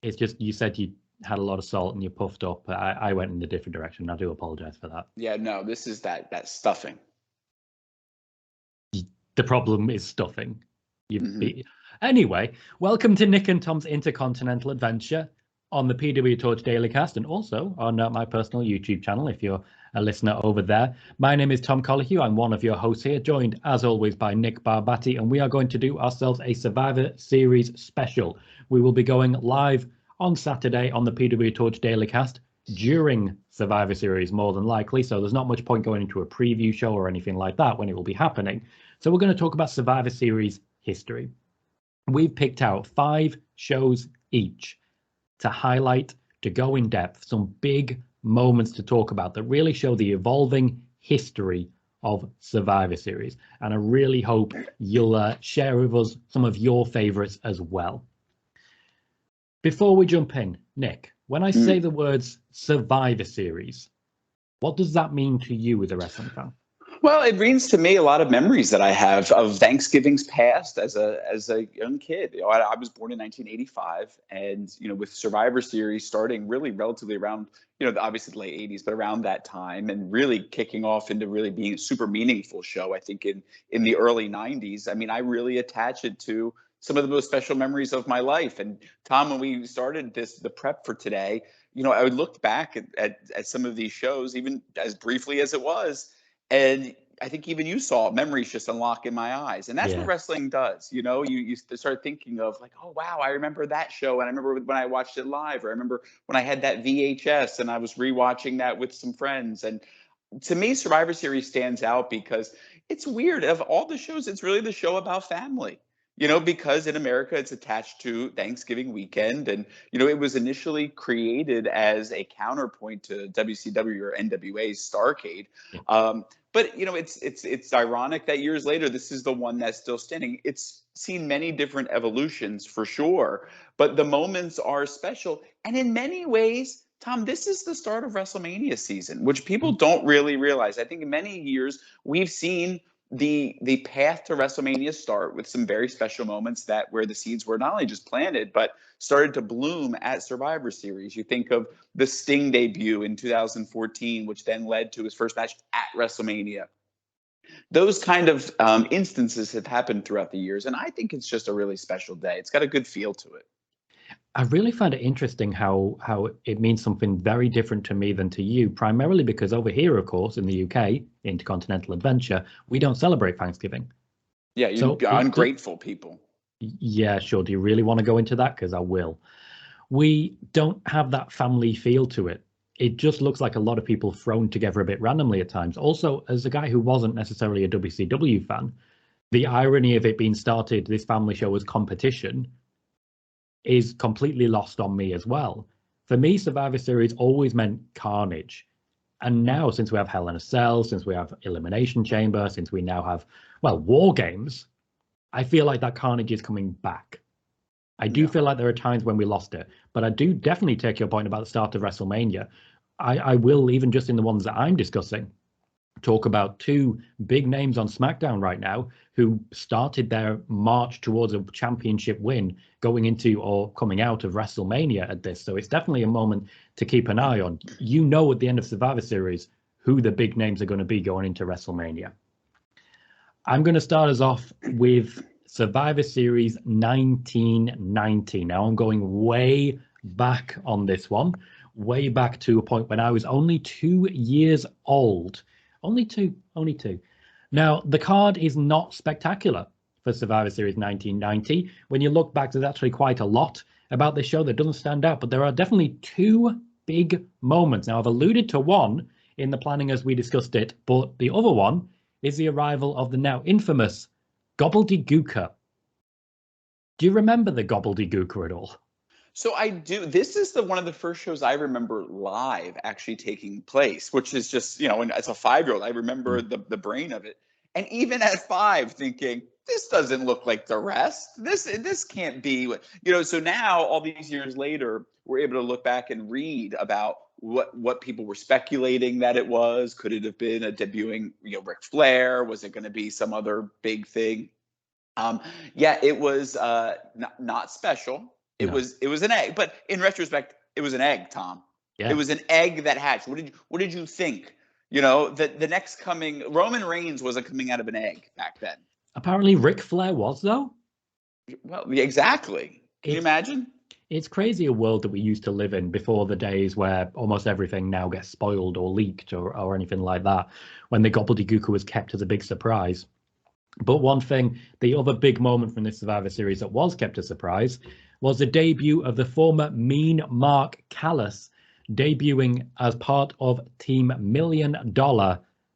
It's just you said you had a lot of salt and you puffed up. I went in a different direction. I do apologize for that. Yeah, no, this is that stuffing. The problem is stuffing. Anyway, welcome to Nick and Tom's Intercontinental Adventure on the PWTorch Dailycast and also on my personal YouTube channel if you're a listener over there. My name is Tom Colohue. I'm one of your hosts here, joined as always by Nick Barbati, and we are going to do ourselves a Survivor Series special. We will be going live on Saturday on the PWTorch Dailycast during Survivor Series, more than likely, so there's not much point going into a preview show or anything like that when it will be happening. So we're going to talk about Survivor Series history. We've picked out 5 shows each to highlight, to go in depth, some big moments to talk about that really show the evolving history of Survivor Series. And I really hope you'll share with us some of your favorites as well. Before we jump in, Nick, when I say the words Survivor Series, what does that mean to you as a wrestling fan? Well, it brings to me a lot of memories that I have of Thanksgivings past as a young kid. I was born in 1985, and with Survivor Series starting really relatively around, obviously the late 80s, but around that time, and really kicking off into really being a super meaningful show. I think in the early 90s. I mean, I really attach it to some of the most special memories of my life. And Tom, when we started the prep for today, I would look back at some of these shows, even as briefly as it was. And I think even you saw memories just unlock in my eyes. And that's what wrestling does. You start thinking of like, oh, wow, I remember that show. And I remember when I watched it live, or I remember when I had that VHS and I was rewatching that with some friends. And to me, Survivor Series stands out because it's weird. Of all the shows, it's really the show about family. Because in America, it's attached to Thanksgiving weekend. And, it was initially created as a counterpoint to WCW or NWA's Starrcade. But, it's ironic that years later, this is the one that's still standing. It's seen many different evolutions for sure, but the moments are special. And in many ways, Tom, this is the start of WrestleMania season, which people don't really realize. I think in many years, we've seen the path to WrestleMania start with some very special moments where the seeds were not only just planted, but started to bloom at Survivor Series. You think of the Sting debut in 2014, which then led to his first match at WrestleMania. Those kind of instances have happened throughout the years, and I think it's just a really special day. It's got a good feel to it. I really find it interesting how it means something very different to me than to you, primarily because over here, of course, in the UK, Intercontinental Adventure, we don't celebrate Thanksgiving. Yeah, you ungrateful people. Yeah, sure. Do you really want to go into that? Because I will. We don't have that family feel to it. It just looks like a lot of people thrown together a bit randomly at times. Also, as a guy who wasn't necessarily a WCW fan, the irony of it being started, this family show, as competition is completely lost on me as well. For me, Survivor Series always meant carnage. And now, since we have Hell in a Cell, since we have Elimination Chamber, since we now have, War Games, I feel like that carnage is coming back. I do feel like there are times when we lost it, but I do definitely take your point about the start of WrestleMania. I will, even just in the ones that I'm discussing, talk about 2 big names on SmackDown right now who started their march towards a championship win going into or coming out of WrestleMania at this. So it's definitely a moment to keep an eye on. At the end of Survivor Series who the big names are going to be going into WrestleMania. I'm going to start us off with Survivor Series 1990. Now I'm going way back on this one, way back to a point when I was only 2 years old. Only two. Now, the card is not spectacular for Survivor Series 1990. When you look back, there's actually quite a lot about this show that doesn't stand out, but there are definitely 2 big moments. Now, I've alluded to one in the planning as we discussed it, but the other one is the arrival of the now infamous Gobbledygooker. Do you remember the Gobbledygooker at all? So I do. This is one of the first shows I remember live actually taking place, which is just, as a 5-year-old, I remember the brain of it. And even at 5 thinking, this doesn't look like the rest. This can't be what, so now all these years later, we're able to look back and read about what people were speculating that it was. Could it have been a debuting, Ric Flair? Was it going to be some other big thing? It was not special. It was an egg. But in retrospect, it was an egg, Tom. Yeah. It was an egg that hatched. What did you think? You know, the next coming Roman Reigns wasn't coming out of an egg back then. Apparently Ric Flair was, though. Well, exactly. Can you imagine? It's crazy a world that we used to live in before the days where almost everything now gets spoiled or leaked or anything like that, when the gobbledygooker was kept as a big surprise. But one thing, the other big moment from this Survivor Series that was kept a surprise was the debut of the former Mean Mark Callis, debuting as part of Team $1 Million,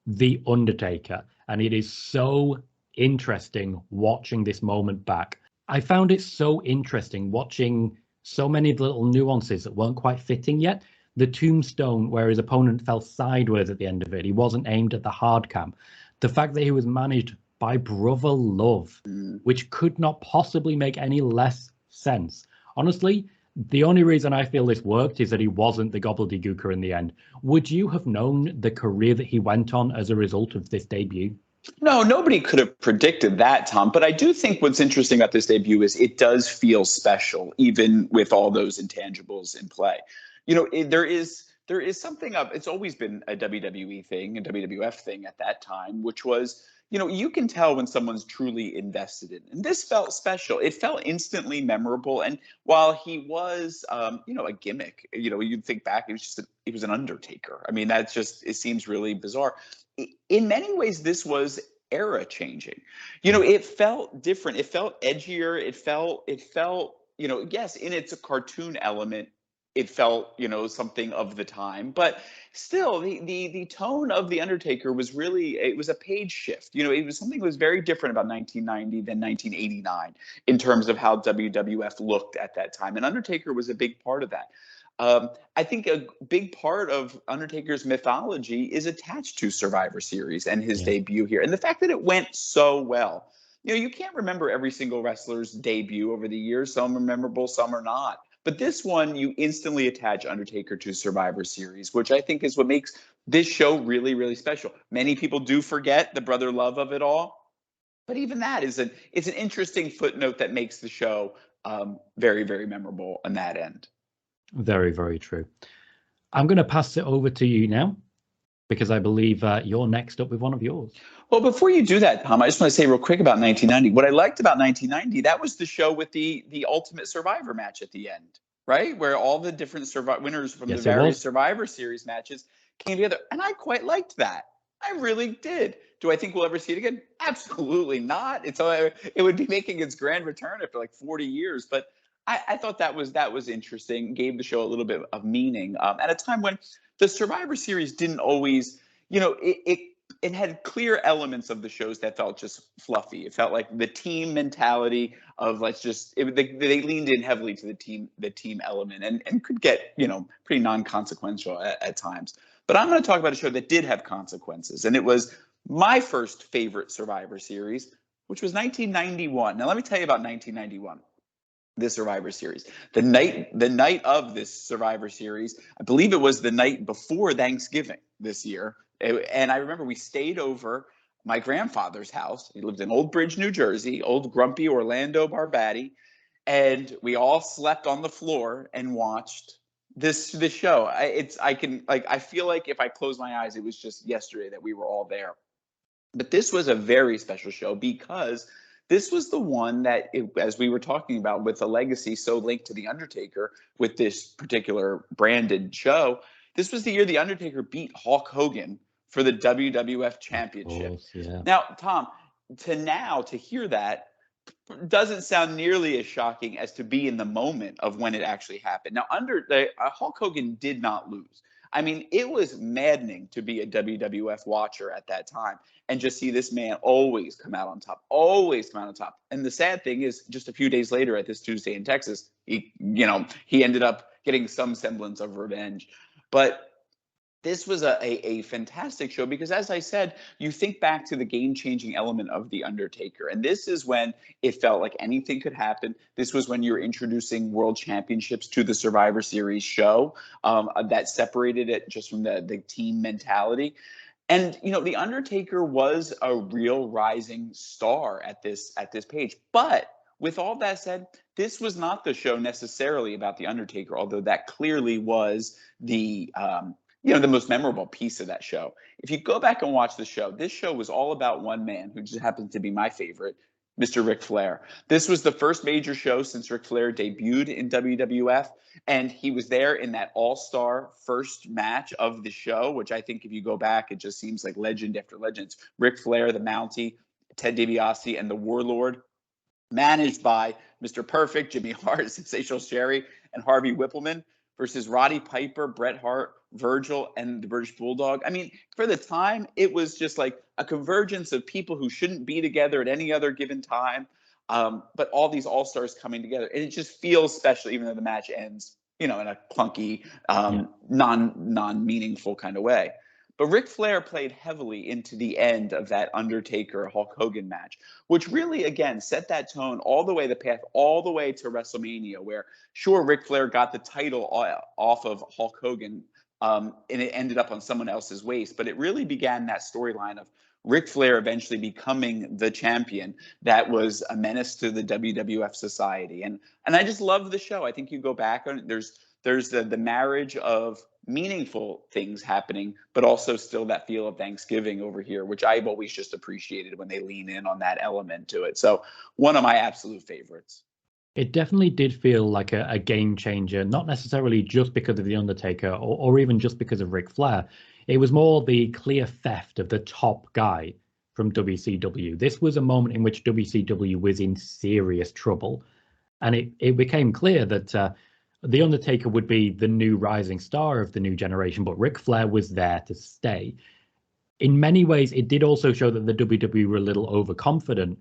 The Undertaker. And it is so interesting watching this moment back. I found it so interesting watching so many little nuances that weren't quite fitting yet. The tombstone where his opponent fell sideways at the end of it, he wasn't aimed at the hard cam. The fact that he was managed by Brother Love, which could not possibly make any less sense. Honestly, the only reason I feel this worked is that he wasn't the gobbledygooker in the end. Would you have known the career that he went on as a result of this debut? No, nobody could have predicted that, Tom. But I do think what's interesting about this debut is it does feel special, even with all those intangibles in play. You know, there is something up. It's always been a WWE thing, a WWF thing at that time, which was, you know, you can tell when someone's truly invested in it. And this felt special. It felt instantly memorable. And while he was, you know, a gimmick, you know, you'd think back, he was an Undertaker. I mean, it seems really bizarre. In many ways, this was era changing. You know, it felt different. It felt edgier. It felt, you know, yes, in its cartoon element, it felt, you know, something of the time, but still the tone of the Undertaker was really, it was a page shift. You know, it was something that was very different about 1990 than 1989 in terms of how WWF looked at that time. And Undertaker was a big part of that. I think a big part of Undertaker's mythology is attached to Survivor Series and his debut here. And the fact that it went so well. You know, you can't remember every single wrestler's debut over the years. Some are memorable, some are not. But this one, you instantly attach Undertaker to Survivor Series, which I think is what makes this show really, really special. Many people do forget the brother love of it all. But even that it's an interesting footnote that makes the show very, very memorable on that end. Very, very true. I'm going to pass it over to you now, because I believe you're next up with one of yours. Well, before you do that, Tom, I just want to say real quick about 1990. What I liked about 1990, that was the show with the Ultimate Survivor match at the end, right? Where all the different winners from the various Survivor Series matches came together. And I quite liked that. I really did. Do I think we'll ever see it again? Absolutely not. It would be making its grand return after like 40 years. But I thought that was interesting, gave the show a little bit of meaning at a time when the Survivor Series didn't always, you know, it had clear elements of the shows that felt just fluffy. It felt like the team mentality of they leaned in heavily to the team element and could get, you know, pretty non-consequential at times. But I'm going to talk about a show that did have consequences, and it was my first favorite Survivor Series, which was 1991. Now, let me tell you about 1991. This Survivor Series. The night of this Survivor Series, I believe it was the night before Thanksgiving this year. And I remember we stayed over my grandfather's house. He lived in Old Bridge, New Jersey, old grumpy Orlando Barbati. And we all slept on the floor and watched this show. I feel like if I close my eyes, it was just yesterday that we were all there. But this was a very special show because this was the one that, as we were talking about, with the legacy so linked to The Undertaker with this particular branded show, this was the year The Undertaker beat Hulk Hogan for the WWF Championship. Course, yeah. Now, Tom, to hear that doesn't sound nearly as shocking as to be in the moment of when it actually happened. Now, Hulk Hogan did not lose. I mean, it was maddening to be a WWF watcher at that time and just see this man always come out on top, always come out on top. And the sad thing is, just a few days later at this Tuesday in Texas, he ended up getting some semblance of revenge. But this was a fantastic show because, as I said, you think back to the game-changing element of The Undertaker. And this is when it felt like anything could happen. This was when you were introducing world championships to the Survivor Series show that separated it just from the team mentality. And, you know, The Undertaker was a real rising star at this page. But with all that said, this was not the show necessarily about The Undertaker, although that clearly was the the most memorable piece of that show. If you go back and watch the show, this show was all about one man who just happens to be my favorite, Mr. Ric Flair. This was the first major show since Ric Flair debuted in WWF, and he was there in that all-star first match of the show, which I think if you go back, it just seems like legend after legend. It's Ric Flair, the Mountie, Ted DiBiase, and the Warlord, managed by Mr. Perfect, Jimmy Hart, Sensational Sherry, and Harvey Whippleman, versus Roddy Piper, Bret Hart, Virgil, and the British Bulldog. I mean, for the time, it was just like a convergence of people who shouldn't be together at any other given time, but all these all-stars coming together. And it just feels special, even though the match ends, in a clunky, non-meaningful kind of way. But Ric Flair played heavily into the end of that Undertaker-Hulk Hogan match, which really, again, set that tone all the way, the path all the way to WrestleMania, where, sure, Ric Flair got the title off of Hulk Hogan, and it ended up on someone else's waist. But it really began that storyline of Ric Flair eventually becoming the champion that was a menace to the WWF society. And I just love the show. I think you go back on it, there's the marriage of meaningful things happening, but also still that feel of Thanksgiving over here, which I've always just appreciated when they lean in on that element to it. So one of my absolute favorites. It definitely did feel like a game changer, not necessarily just because of The Undertaker or even just because of Ric Flair. It was more the clear theft of the top guy from WCW. This was a moment in which WCW was in serious trouble. And it became clear that The Undertaker would be the new rising star of the new generation, but Ric Flair was there to stay. In many ways, it did also show that the WWE were a little overconfident,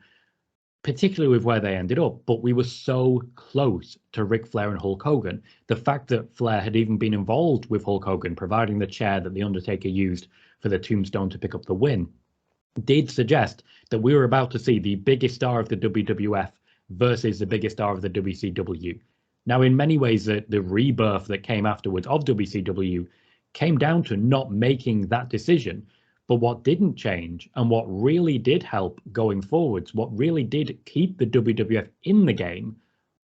particularly with where they ended up, but we were so close to Ric Flair and Hulk Hogan. The fact that Flair had even been involved with Hulk Hogan, providing the chair that The Undertaker used for the tombstone to pick up the win, did suggest that we were about to see the biggest star of the WWF versus the biggest star of the WCW. Now, in many ways, the rebirth that came afterwards of WCW came down to not making that decision. But what didn't change, and what really did help going forwards, what really did keep the WWF in the game,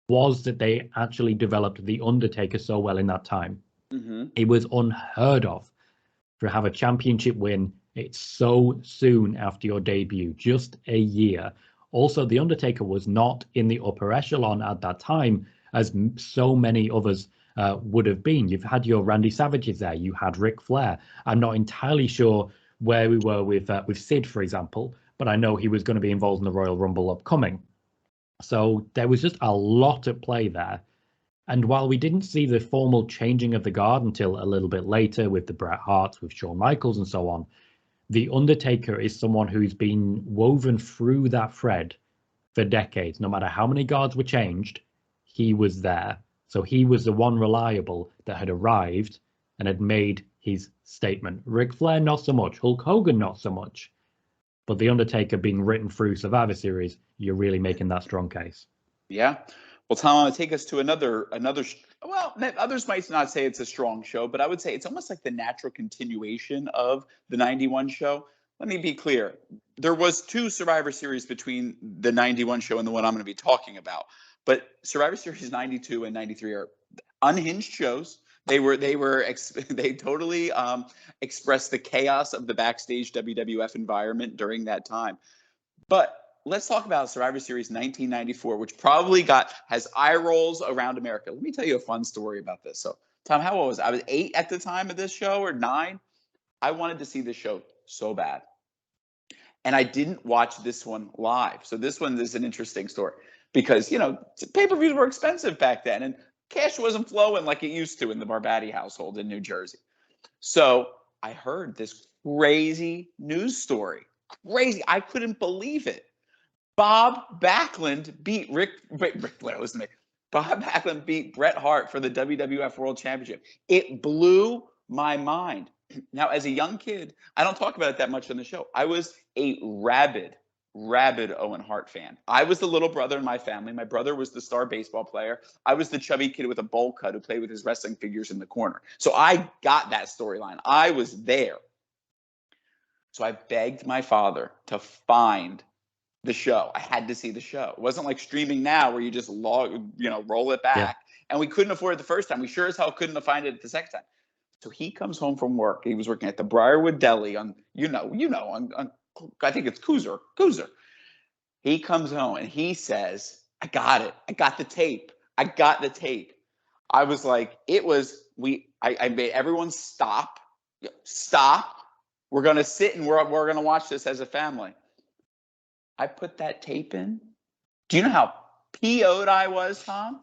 was that they actually developed The Undertaker so well in that time. Mm-hmm. It was unheard of to have a championship win. It's so soon after your debut, just a year. Also, The Undertaker was not in the upper echelon at that time, as so many others would have been. You've had your Randy Savages there. You had Ric Flair. I'm not entirely sure where we were with Sid, for example, but I know he was going to be involved in the Royal Rumble upcoming. So there was just a lot at play there. And while we didn't see the formal changing of the guard until a little bit later with the Bret Harts, with Shawn Michaels and so on, The Undertaker is someone who's been woven through that thread for decades. No matter how many guards were changed, he was there. So he was the one reliable that had arrived and had made his statement. Ric Flair, not so much. Hulk Hogan, not so much. But The Undertaker being written through Survivor Series, you're really making that strong case. Yeah. Well, Tom, I want to take us to another. Well, others might not say it's a strong show, but I would say it's almost like the natural continuation of the 91 show. Let me be clear. There was 2 Survivor Series between the 91 show and the one I'm going to be talking about. But Survivor Series 92 and 93 are unhinged shows. They totally expressed the chaos of the backstage WWF environment during that time. But let's talk about Survivor Series 1994, which probably has eye rolls around America. Let me tell you a fun story about this. So, Tom, how old was I? I was 8 at the time of this show, or 9. I wanted to see this show so bad. And I didn't watch this one live. So this one is an interesting story because, pay-per-views were expensive back then. And cash wasn't flowing like it used to in the Barbati household in New Jersey. So I heard this crazy news story. Crazy. I couldn't believe it. Bob Backlund beat Ric Flair. Listen to me. Bob Backlund beat Bret Hart for the WWF World Championship. It blew my mind. Now, as a young kid, I don't talk about it that much on the show. I was a rabid Owen Hart fan. I was the little brother in my family. My brother was the star baseball player. I was the chubby kid with a bowl cut who played with his wrestling figures in the corner. So I got that storyline. I was there. So I begged my father to find the show. I had to see the show. It wasn't like streaming now where you just roll it Yeah. back. And we couldn't afford it the first time. We sure as hell couldn't have found it the second time. So he comes home from work. He was working at the Briarwood Deli on I think it's Coozer. He comes home and he says, I got it. I got the tape. I got the tape. I was like, I made everyone stop. Stop. We're going to sit and we're going to watch this as a family. I put that tape in. Do you know how PO'd I was, Tom?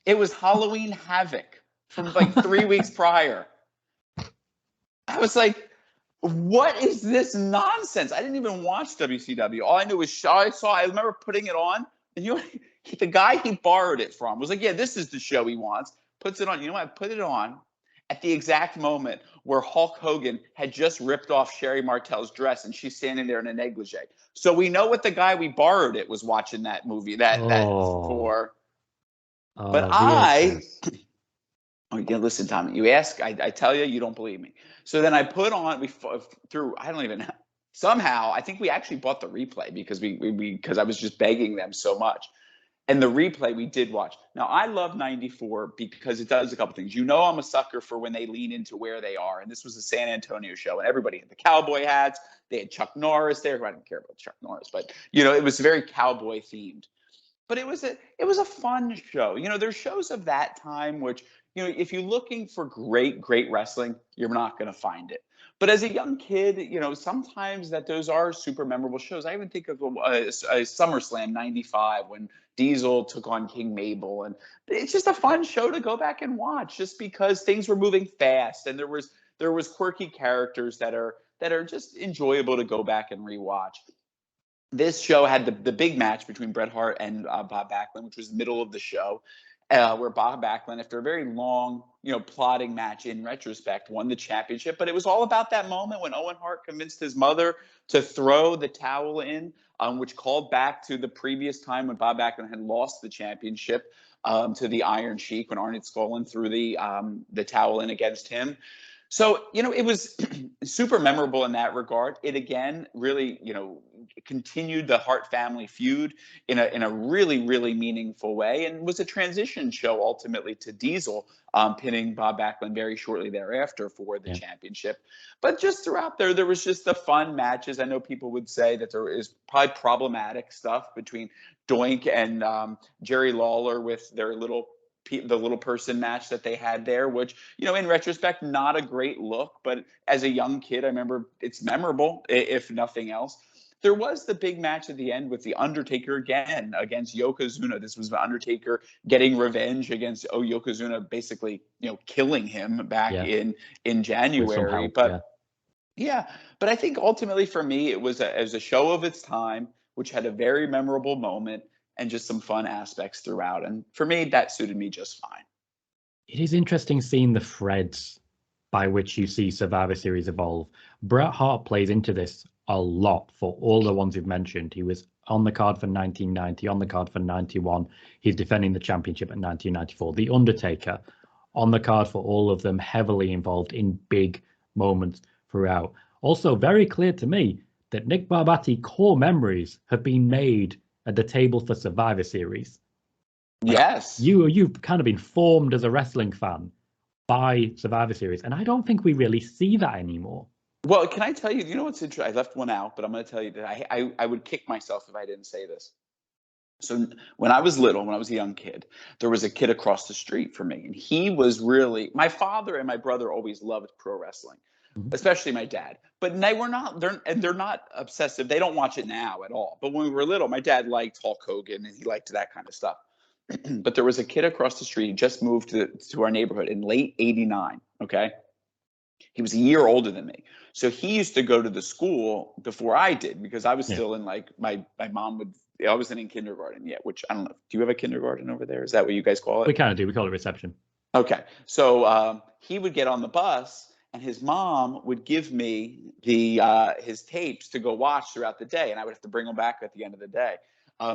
It was Halloween Havoc from like 3 weeks prior. I was like, what is this nonsense? I didn't even watch WCW. All I knew was I remember putting it on, and the guy he borrowed it from was like, yeah, this is the show he wants. Puts it on. You know what? I put it on at the exact moment where Hulk Hogan had just ripped off Sherry Martel's dress, and she's standing there in a negligee. So we know what the guy we borrowed it was watching that movie. For. But Oh, yeah, listen, Tom, you ask, I tell you, you don't believe me. So then I put on, I don't even know. Somehow, I think we actually bought the replay because I was just begging them so much. And the replay we did watch. Now, I love 94 because it does a couple things. I'm a sucker for when they lean into where they are. And this was a San Antonio show. And everybody had the cowboy hats. They had Chuck Norris there. I didn't care about Chuck Norris. But, it was very cowboy themed. But it was a fun show. There's shows of that time which, if you're looking for great wrestling, you're not going to find it. But as a young kid, sometimes those are super memorable shows. I even think of a SummerSlam '95 when Diesel took on King Mabel, and it's just a fun show to go back and watch, just because things were moving fast and there was quirky characters that are just enjoyable to go back and rewatch. This show had the big match between Bret Hart and Bob Backlund, which was the middle of the show, where Bob Backlund, after a very long, plotting match in retrospect, won the championship. But it was all about that moment when Owen Hart convinced his mother to throw the towel in, which called back to the previous time when Bob Backlund had lost the championship to the Iron Sheik when Arnie Skolin threw the towel in against him. So, it was super memorable in that regard. It again really, continued the Hart family feud in a really, really meaningful way, and was a transition show ultimately to Diesel pinning Bob Backlund very shortly thereafter for the championship. But just throughout there was just the fun matches. I know people would say that there is probably problematic stuff between Doink and Jerry Lawler with their the little person match that they had there, which, in retrospect, not a great look. But as a young kid, I remember it's memorable, if nothing else. There was the big match at the end with the Undertaker again against Yokozuna. This was the Undertaker getting revenge against Yokozuna, basically, killing him back in January. But I think ultimately for me, it was a show of its time, which had a very memorable moment and just some fun aspects throughout. And for me, that suited me just fine. It is interesting seeing the threads by which you see Survivor Series evolve. Bret Hart plays into this a lot for all the ones you've mentioned. He was on the card for 1990, on the card for 91. He's defending the championship at 1994. The Undertaker on the card for all of them, heavily involved in big moments throughout. Also, very clear to me that Nick Barbati core memories have been made at the table for Survivor Series. Yes. You've kind of been formed as a wrestling fan by Survivor Series, and I don't think we really see that anymore. Well, can I tell you, what's interesting? I left one out, but I'm going to tell you that I would kick myself if I didn't say this. So when I was little, when I was a young kid, there was a kid across the street from me, and he was really, my father and my brother always loved pro wrestling, especially my dad. But they're not obsessive. They don't watch it now at all. But when we were little, my dad liked Hulk Hogan and he liked that kind of stuff. But there was a kid across the street. He just moved to our neighborhood in late '89. Okay. He was a year older than me. So he used to go to the school before I did, because I was still in my mom would, I wasn't in kindergarten yet, which I don't know. Do you have a kindergarten over there? Is that what you guys call it? We kind of do. We call it reception. Okay. So he would get on the bus and his mom would give me his tapes to go watch throughout the day. And I would have to bring them back at the end of the day.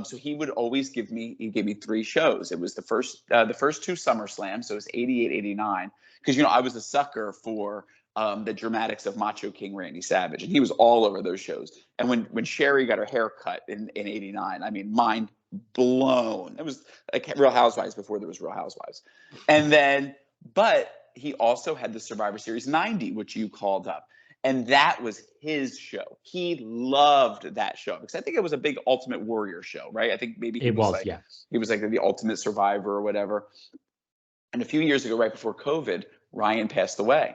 So he would always give me 3 shows. It was the first 2 SummerSlams. So it was '88, '89. Because, I was a sucker for the dramatics of Macho King Randy Savage, and he was all over those shows. And when Sherry got her hair cut in '89, I mean, mind blown. It was like Real Housewives before there was Real Housewives. And then, but he also had the Survivor Series '90, which you called up. And that was his show. He loved that show because I think it was a big Ultimate Warrior show, right? I think maybe he was like the Ultimate Survivor or whatever. And a few years ago, right before COVID, Ryan passed away.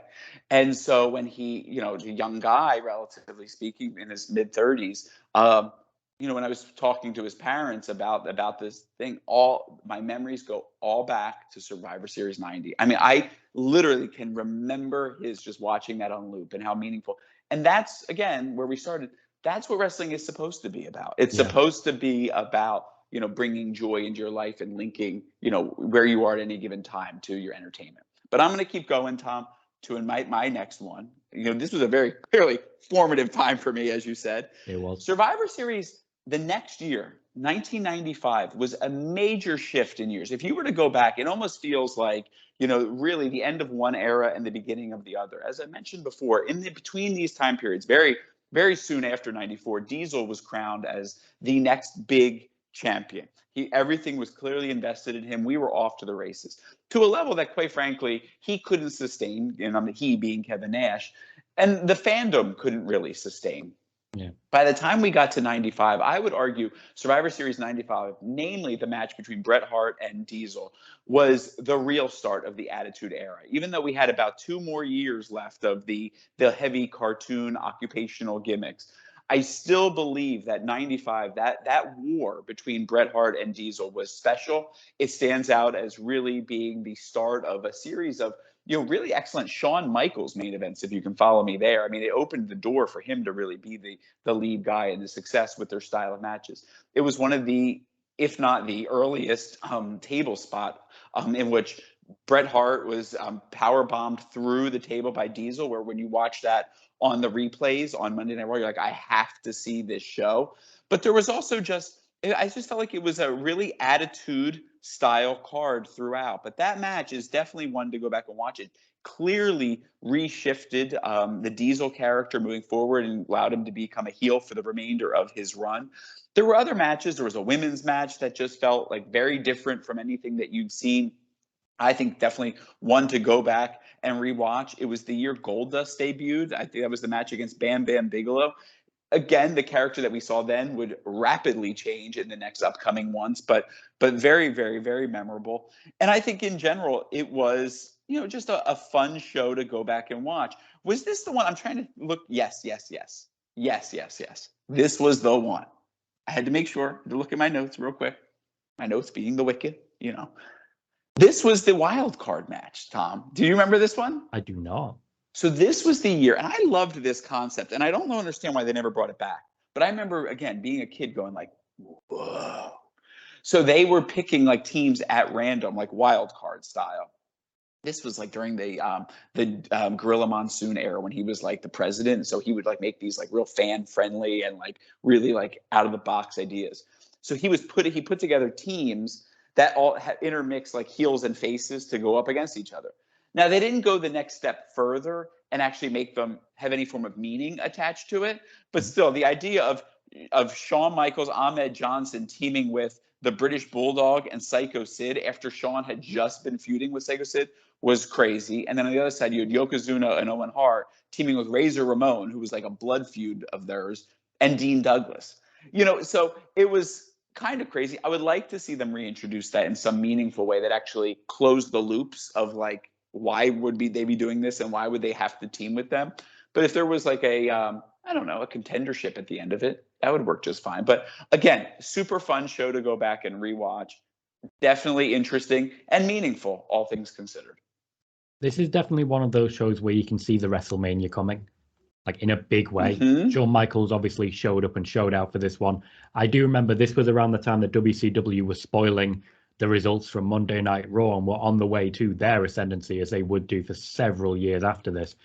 And so when he, the young guy, relatively speaking, in his mid 30s, when I was talking to his parents about this thing, all my memories go all back to Survivor Series '90. I mean, I literally can remember his just watching that on loop and how meaningful. And that's, again, where we started. That's what wrestling is supposed to be about. It's supposed to be about, bringing joy into your life and linking, where you are at any given time to your entertainment. But I'm going to keep going, Tom, to invite my next one. This was a very clearly formative time for me, as you said. It was. Survivor Series the next year, 1995, was a major shift in years. If you were to go back, it almost feels like, really the end of one era and the beginning of the other. As I mentioned before, between these time periods, very, very soon after '94, Diesel was crowned as the next big champion. Everything was clearly invested in him. We were off to the races to a level that, quite frankly, he couldn't sustain, he being Kevin Nash, and the fandom couldn't really sustain. Yeah. By the time we got to '95, I would argue Survivor Series '95, namely the match between Bret Hart and Diesel, was the real start of the Attitude Era. Even though we had about 2 more years left of the heavy cartoon occupational gimmicks, I still believe that '95, that war between Bret Hart and Diesel was special. It stands out as really being the start of a series of really excellent Shawn Michaels main events, if you can follow me there. I mean, it opened the door for him to really be the lead guy and the success with their style of matches. It was one of the, if not the earliest table spot in which Bret Hart was power bombed through the table by Diesel, where when you watch that on the replays on Monday Night Raw, you're like, I have to see this show. But there was also I just felt like it was a really attitude style card throughout. But that match is definitely one to go back and watch. It clearly reshifted the Diesel character moving forward and allowed him to become a heel for the remainder of his run. There were other matches. There was a women's match that just felt like very different from anything that you'd seen. I think definitely one to go back and rewatch. It was the year Goldust debuted. I think that was the match against Bam Bam Bigelow. Again, the character that we saw then would rapidly change in the next upcoming ones, but very, very, very memorable. And I think in general, it was, just a fun show to go back and watch. Was this the one? I'm trying to look. Yes. This was the one. I had to make sure to look at my notes real quick. My notes being the wicked, This was the wild card match, Tom. Do you remember this one? I do not. So this was the year, and I loved this concept, and I don't understand why they never brought it back. But I remember, again, being a kid going like, whoa. So they were picking like teams at random, like wild card style. This was like during the Gorilla Monsoon era when he was like the president. So he would like make these like real fan friendly and like really like out of the box ideas. So he put together teams that all had intermixed like heels and faces to go up against each other. Now, they didn't go the next step further and actually make them have any form of meaning attached to it. But still, the idea of Shawn Michaels, Ahmed Johnson teaming with the British Bulldog and Psycho Sid after Shawn had just been feuding with Psycho Sid was crazy. And then on the other side, you had Yokozuna and Owen Hart teaming with Razor Ramon, who was like a blood feud of theirs, and Dean Douglas. So it was kind of crazy. I would like to see them reintroduce that in some meaningful way that actually closed the loops of like, why would they be doing this and why would they have to team with them? But if there was like a contendership at the end of it, that would work just fine. But again, super fun show to go back and rewatch. Definitely interesting and meaningful, all things considered. This is definitely one of those shows where you can see the WrestleMania coming, like in a big way. Mm-hmm. Shawn Michaels obviously showed up and showed out for this one. I do remember this was around the time that WCW was spoiling the results from Monday Night Raw and were on the way to their ascendancy, as they would do for several years after this.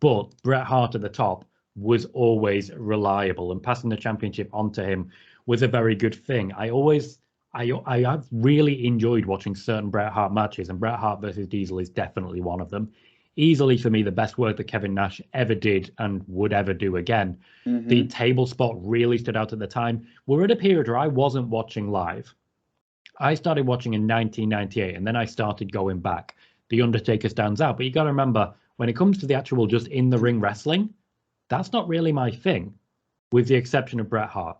But Bret Hart at the top was always reliable, and passing the championship on to him was a very good thing. I've really enjoyed watching certain Bret Hart matches, and Bret Hart versus Diesel is definitely one of them. easily for me the best work that Kevin Nash ever did and would ever do again. The table spot really stood out at the time. We're at a period where I wasn't watching live. I started watching in 1998, and then I started going back. The Undertaker stands out, but you got to remember, when it comes to the actual just in the ring wrestling, that's not really my thing, with the exception of Bret Hart.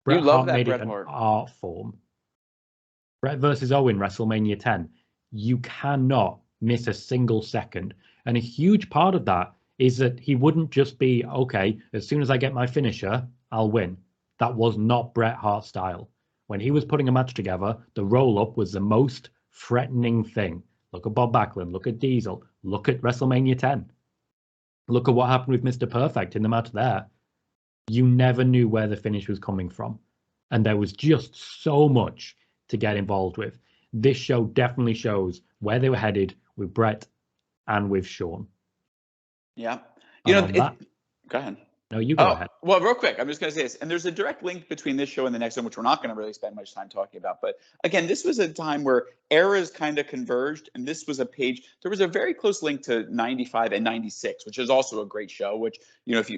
Bret Hart made it an art form. Bret versus Owen, WrestleMania 10. You cannot miss a single second. And a huge part of that is that he wouldn't just be, okay, as soon as I get my finisher, I'll win. That was not Bret Hart's style. When he was putting a match together, the roll-up was the most threatening thing. Look at Bob Backlund, look at Diesel, look at WrestleMania 10. Look at what happened with Mr. Perfect in the match there. You never knew where the finish was coming from. And there was just so much to get involved with. This show definitely shows where they were headed with Bret and with Shawn. Yeah. Go ahead. No, you go ahead. Well, real quick, I'm just going to say this. And there's a direct link between this show and the next one, which we're not going to really spend much time talking about. But again, this was a time where eras kind of converged. And this was a page. There was a very close link to 95 and 96, which is also a great show, which,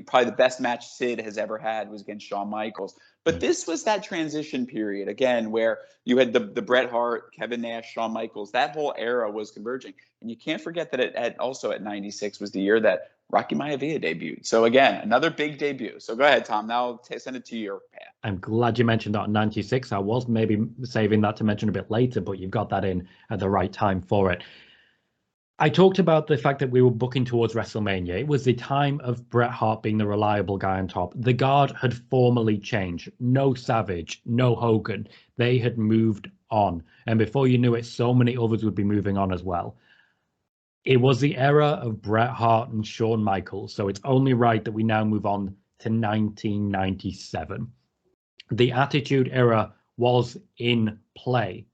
probably the best match Sid has ever had was against Shawn Michaels. But this was that transition period, again, where you had the Bret Hart, Kevin Nash, Shawn Michaels. That whole era was converging. And you can't forget that also at 96 was the year that Rocky Maivia debuted. So again, another big debut. So go ahead, Tom. Now I'll send it to your path. I'm glad you mentioned that in 96. I was maybe saving that to mention a bit later, but you've got that in at the right time for it. I talked about the fact that we were booking towards WrestleMania. It was the time of Bret Hart being the reliable guy on top. The guard had formally changed. No Savage, no Hogan. They had moved on. And before you knew it, so many others would be moving on as well. It was the era of Bret Hart and Shawn Michaels, so it's only right that we now move on to 1997. The Attitude Era was in play.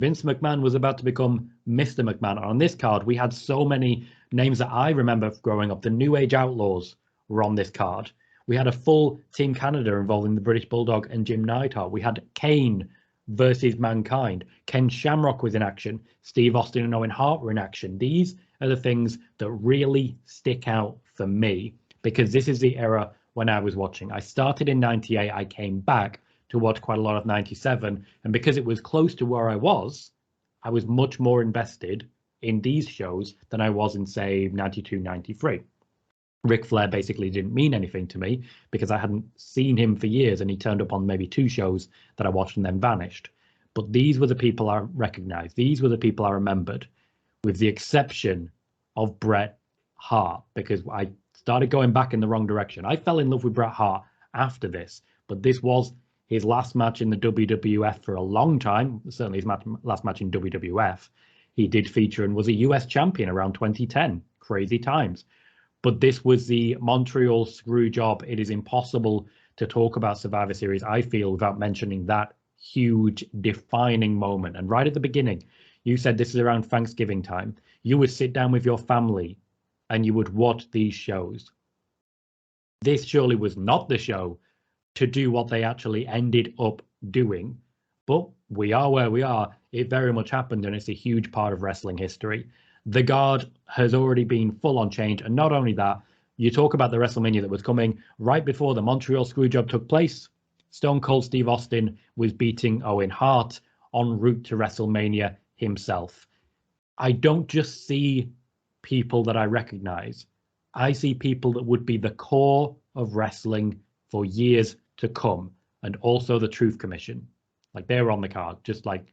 Vince McMahon was about to become Mr. McMahon. On this card, we had so many names that I remember growing up. The New Age Outlaws were on this card. We had a full Team Canada involving the British Bulldog and Jim Neidhart. We had Kane versus Mankind. Ken Shamrock was in action. Steve Austin and Owen Hart were in action. These are the things that really stick out for me, because this is the era when I was watching. I started in 98. I came back to watch quite a lot of 97. And because it was close to where I was much more invested in these shows than I was in, say, 92, 93. Ric Flair basically didn't mean anything to me because I hadn't seen him for years, and he turned up on maybe 2 shows that I watched and then vanished. But these were the people I recognized. These were the people I remembered, with the exception of Bret Hart, because I started going back in the wrong direction. I fell in love with Bret Hart after this, but this was his last match in the WWF for a long time, certainly his last match in WWF. He did feature and was a US champion around 2010. Crazy times. But this was the Montreal screw job. It is impossible to talk about Survivor Series, I feel, without mentioning that huge defining moment. And right at the beginning, you said this is around Thanksgiving time. You would sit down with your family and you would watch these shows. This surely was not the show to do what they actually ended up doing. But we are where we are. It very much happened, and it's a huge part of wrestling history. The guard has already been full on change. And not only that, you talk about the WrestleMania that was coming right before the Montreal Screwjob took place. Stone Cold Steve Austin was beating Owen Hart en route to WrestleMania himself. I don't just see people that I recognize. I see people that would be the core of wrestling for years to come, and also the Truth Commission. Like, they were on the card, just like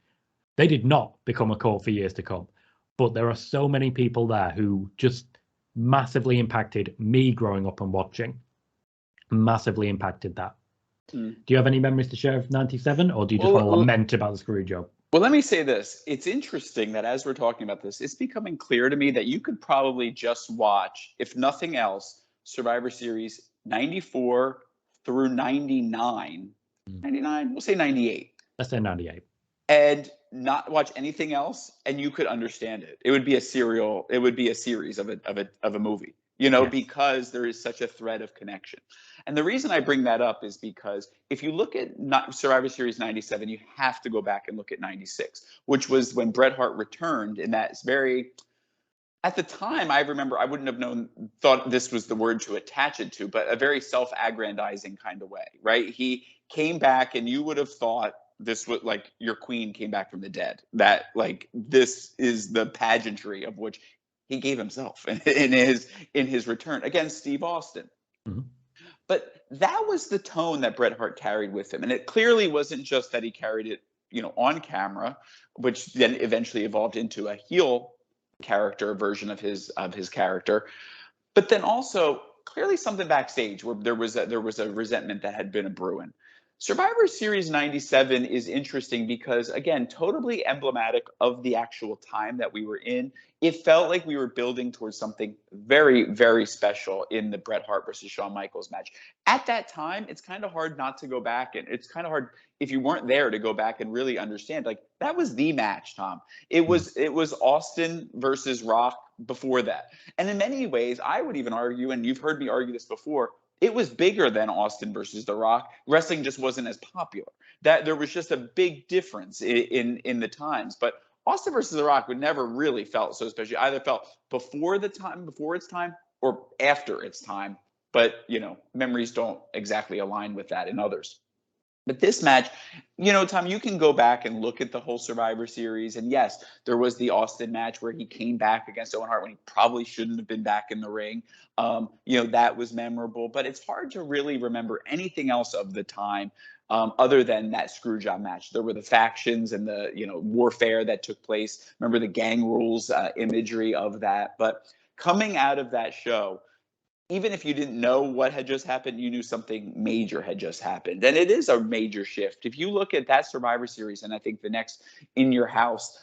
they did not become a core for years to come. But there are so many people there who just massively impacted me growing up and watching. Massively impacted that. Do you have any memories to share of 97, or do you just want to lament about the screw job? Well, let me say this. It's interesting that as we're talking about this, it's becoming clear to me that you could probably just watch, if nothing else, Survivor Series 94 through 99. 99? We'll say 98. Let's say 98. And not watch anything else, and you could understand it. It would be a serial. It would be a series of a movie, yes. Because there is such a thread of connection. And the reason I bring that up is because if you look at Survivor Series 97, you have to go back and look at 96, which was when Bret Hart returned in that very, at the time, I remember I wouldn't have thought this was the word to attach it to, but a very self-aggrandizing kind of way, right? He came back, and you would have thought this was like your queen came back from the dead. That like this is the pageantry of which he gave himself in his return against Steve Austin. Mhm. But that was the tone that Bret Hart carried with him, and it clearly wasn't just that he carried it, on camera, which then eventually evolved into a heel character version of his character, but then also clearly something backstage where there was a resentment that had been a brewing. Survivor Series 97 is interesting because, again, totally emblematic of the actual time that we were in. It felt like we were building towards something very, very special in the Bret Hart versus Shawn Michaels match. At that time, it's kind of hard not to go back, and it's kind of hard if you weren't there to go back and really understand. Like, that was the match, Tom. It was Austin versus Rock before that. And in many ways, I would even argue, and you've heard me argue this before, it was bigger than Austin versus The Rock. Wrestling just wasn't as popular. That there was just a big difference in the times. But Austin versus The Rock would never really felt so special. Either felt before its time, or after its time. But memories don't exactly align with that in others. But this match, Tom, you can go back and look at the whole Survivor Series. And yes, there was the Austin match where he came back against Owen Hart when he probably shouldn't have been back in the ring. That was memorable. But it's hard to really remember anything else of the time other than that Screwjob match. There were the factions and the warfare that took place. Remember the gang rules imagery of that. But coming out of that show, even if you didn't know what had just happened, you knew something major had just happened. And it is a major shift. If you look at that Survivor Series, and I think the next In Your House,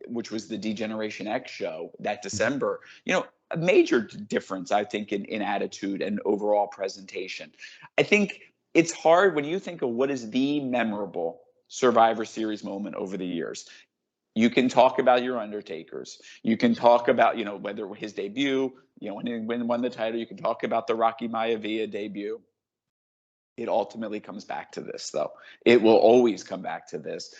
which was the D-Generation X show that December, a major difference, I think, in attitude and overall presentation. I think it's hard when you think of what is the memorable Survivor Series moment over the years. You can talk about your Undertakers. You can talk about, whether his debut, when he won the title. You can talk about the Rocky Maivia debut. It ultimately comes back to this, though. It will always come back to this.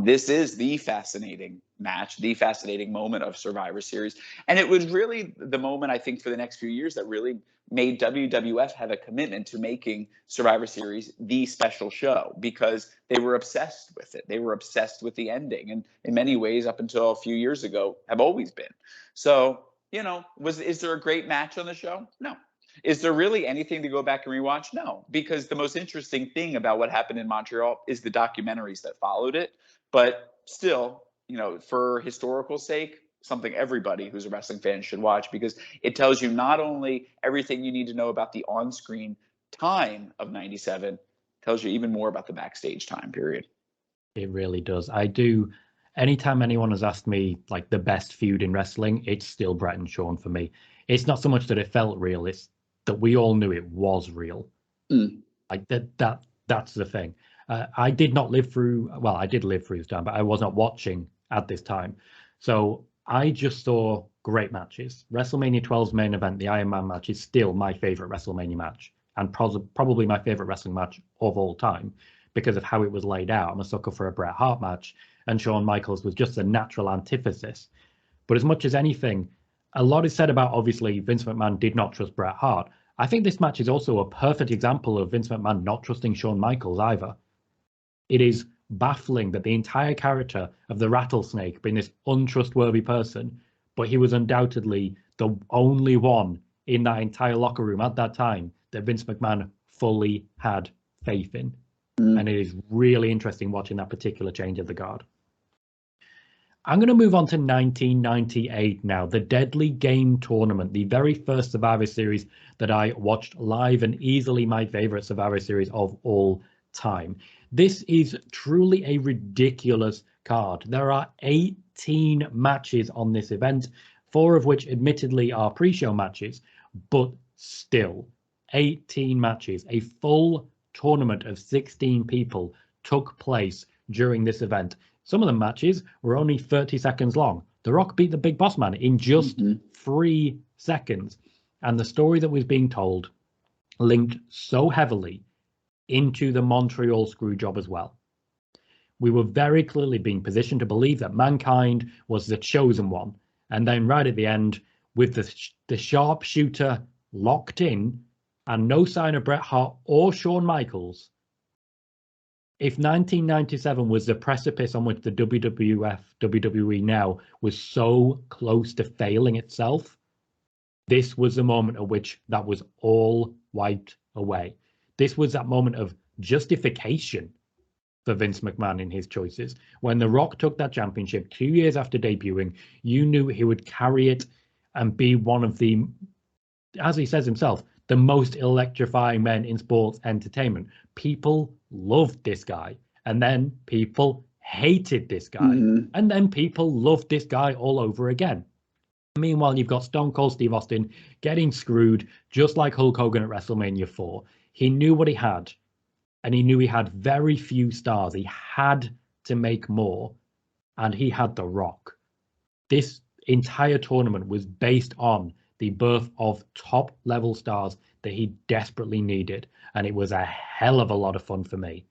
This is the fascinating match, the fascinating moment of Survivor Series. And it was really the moment, I think, for the next few years that really made WWF have a commitment to making Survivor Series the special show, because they were obsessed with it. They were obsessed with the ending. And in many ways, up until a few years ago, have always been. So, is there a great match on the show? No. Is there really anything to go back and rewatch? No, because the most interesting thing about what happened in Montreal is the documentaries that followed it. But still, for historical sake, something everybody who's a wrestling fan should watch, because it tells you not only everything you need to know about the on-screen time of 97, tells you even more about the backstage time period. It really does. I do. Anytime anyone has asked me like the best feud in wrestling, it's still Bret and Shawn for me. It's not so much that it felt real, it's that we all knew it was real. Like that's the thing. I did not live through, well, I did live through this time, but I was not watching at this time. So I just saw great matches. WrestleMania 12's main event, the Iron Man match, is still my favorite WrestleMania match, and probably my favorite wrestling match of all time because of how it was laid out. I'm a sucker for a Bret Hart match, and Shawn Michaels was just a natural antithesis. But as much as anything, a lot is said about, obviously, Vince McMahon did not trust Bret Hart. I think this match is also a perfect example of Vince McMahon not trusting Shawn Michaels either. It is baffling that the entire character of the Rattlesnake being this untrustworthy person, but he was undoubtedly the only one in that entire locker room at that time that Vince McMahon fully had faith in. And it is really interesting watching that particular change of the guard. I'm going to move on to 1998 now, the Deadly Game Tournament, the very first Survivor Series that I watched live, and easily my favorite Survivor Series of all time. This is truly a ridiculous card. There are 18 matches on this event, 4 of which admittedly are pre-show matches, but still 18 matches. A full tournament of 16 people took place during this event. Some of the matches were only 30 seconds long. The Rock beat the Big Boss Man in just 3 seconds. And the story that was being told linked so heavily into the Montreal Screwjob as well. We were very clearly being positioned to believe that Mankind was the chosen one, And then right at the end, with the sharpshooter locked in and no sign of Bret Hart or Shawn Michaels, if 1997 was the precipice on which the WWE now was so close to failing itself, this was the moment at which that was all wiped away. This was that moment of justification for Vince McMahon in his choices. When The Rock took that championship 2 years after debuting, you knew he would carry it and be one of the, as he says himself, the most electrifying men in sports entertainment. People loved this guy, and then people hated this guy, and then people loved this guy all over again. Meanwhile, you've got Stone Cold Steve Austin getting screwed, just like Hulk Hogan at WrestleMania 4. He knew what he had, and he knew he had very few stars. He had to make more, and he had The Rock. This entire tournament was based on the birth of top-level stars that he desperately needed, and it was a hell of a lot of fun for me.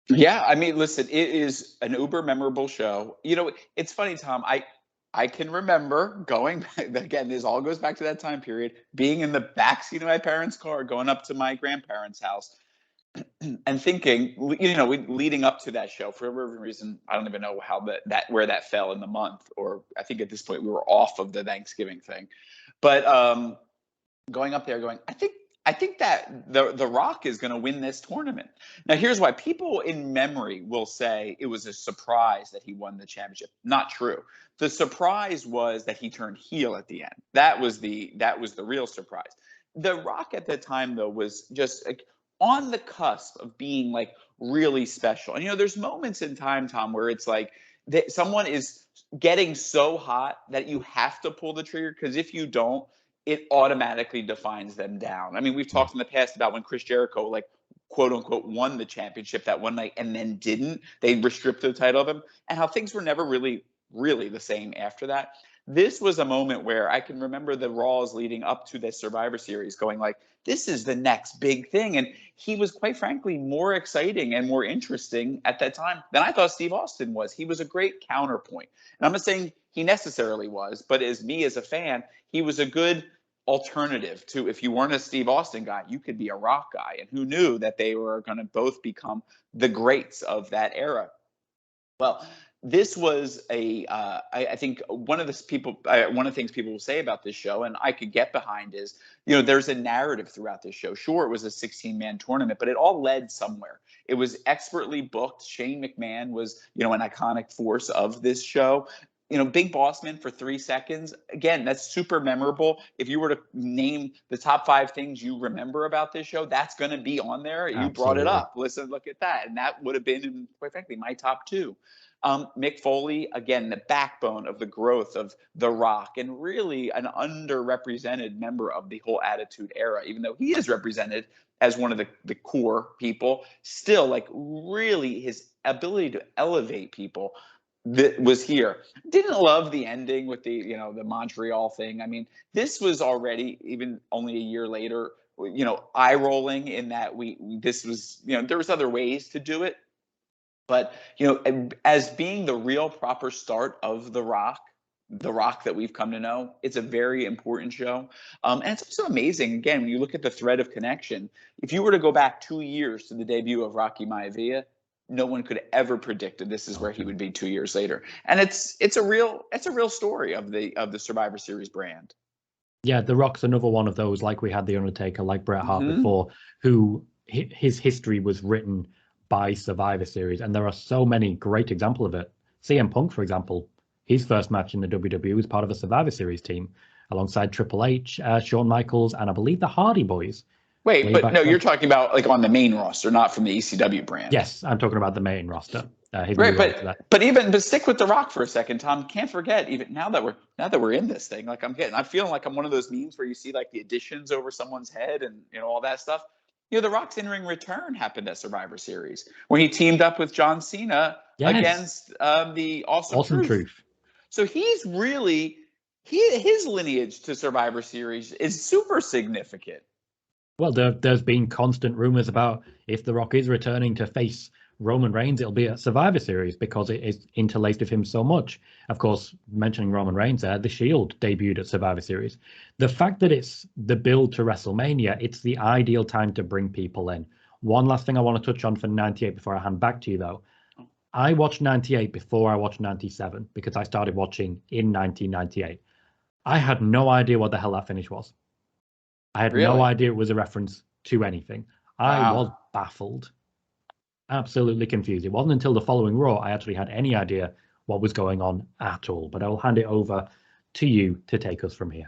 Yeah, I mean, listen, it is an uber memorable show. You know, it's funny, Tom. I can remember going back, again, this all goes back to that time period, being in the backseat of my parents' car, going up to my grandparents' house and thinking, you know, leading up to that show, for whatever reason, I don't even know how where that fell in the month, or I think at this point we were off of the Thanksgiving thing. But going up there going, I think that the Rock is going to win this tournament. Now, here's why. People in memory will say it was a surprise that he won the championship. Not true. The surprise was that he turned heel at the end. That was the real surprise. The Rock at the time, though, was just like on the cusp of being like really special. And, you know, there's moments in time, Tom, where it's like that someone is getting so hot that you have to pull the trigger, because if you don't, it automatically defines them down. I mean, we've talked in the past about when Chris Jericho, like, quote unquote, won the championship that one night and then didn't. They restricted the title of him, and how things were never really the same after that. This was a moment where I can remember the Raws leading up to this Survivor Series going like, this is the next big thing. And he was, quite frankly, more exciting and more interesting at that time than I thought Steve Austin was. He was a great counterpoint. And I'm not saying he necessarily was, but as a fan, he was a good alternative to, if you weren't a Steve Austin guy, you could be a Rock guy. And who knew that they were going to both become the greats of that era? Well, this was I think one of the things people will say about this show, and I could get behind, is, you know, there's a narrative throughout this show. Sure, it was a 16-man tournament, but it all led somewhere. It was expertly booked. Shane McMahon was, you know, an iconic force of this show. You know, Big Boss Man for 3 seconds. Again, that's super memorable. If you were to name the top 5 things you remember about this show, that's going to be on there. You brought it up. Listen, look at that. And that would have been, quite frankly, my top 2. Mick Foley, again, the backbone of the growth of The Rock, and really an underrepresented member of the whole Attitude Era, even though he is represented as one of the core people. Still, like, really his ability to elevate people that was here. Didn't love the ending with the, you know, the Montreal thing. I mean, this was already, even only a year later, you know, eye rolling in that this was, you know, there was other ways to do it. But, you know, as being the real proper start of the Rock that we've come to know, it's a very important show. And it's also amazing, again, when you look at the thread of connection. If you were to go back 2 years to the debut of Rocky Maivia, no one could ever predict that this is where he would be 2 years later. And it's a real story of the Survivor Series brand. Yeah, The Rock's another one of those, like we had The Undertaker, like Bret Hart before, who his history was written by Survivor Series, and there are so many great examples of it. CM Punk, for example, his first match in the WWE was part of a Survivor Series team alongside Triple H, Shawn Michaels, and I believe the Hardy Boys. Wait, but no, you're talking about like on the main roster, not from the ECW brand. Yes, I'm talking about the main roster. Right, but stick with The Rock for a second, Tom. Can't forget, even now that we're in this thing, like I'm feeling like I'm one of those memes where you see like the additions over someone's head and, you know, all that stuff. You know, The Rock's in-ring return happened at Survivor Series when he teamed up with John Cena against the Awesome Truth. So he's really his lineage to Survivor Series is super significant. Well, there's been constant rumors about if The Rock is returning to face Roman Reigns, it'll be at Survivor Series because it is interlaced with him so much. Of course, mentioning Roman Reigns there, The Shield debuted at Survivor Series. The fact that it's the build to WrestleMania, it's the ideal time to bring people in. One last thing I want to touch on for 98 before I hand back to you, though. I watched 98 before I watched 97 because I started watching in 1998. I had no idea what the hell that finish was. I had no idea it was a reference to anything. I was baffled. Absolutely confused. It wasn't until the following Raw I actually had any idea what was going on at all. But I will hand it over to you to take us from here.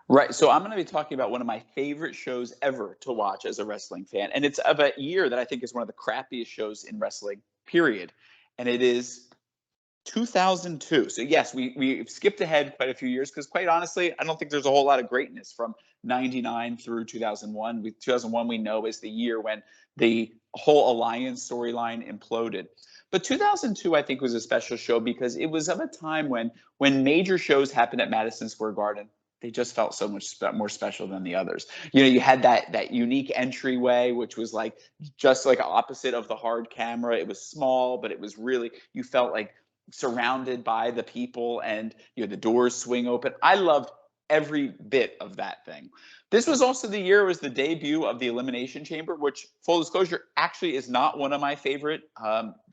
Right. So I'm going to be talking about one of my favorite shows ever to watch as a wrestling fan. And it's of a year that I think is one of the crappiest shows in wrestling, period. And it is 2002. So yes, we skipped ahead quite a few years because quite honestly, I don't think there's a whole lot of greatness from 99 through 2001. 2001 we know is the year when the whole Alliance storyline imploded. But 2002 I think was a special show because it was of a time when major shows happened at Madison Square Garden, they just felt so much more special than the others. You know, you had that unique entryway, which was like just like opposite of the hard camera. It was small, but it was really, you felt like surrounded by the people, and the doors swing open. I loved every bit of that thing. This was also the year, it was the debut of the Elimination Chamber, which, full disclosure, actually is not one of my favorite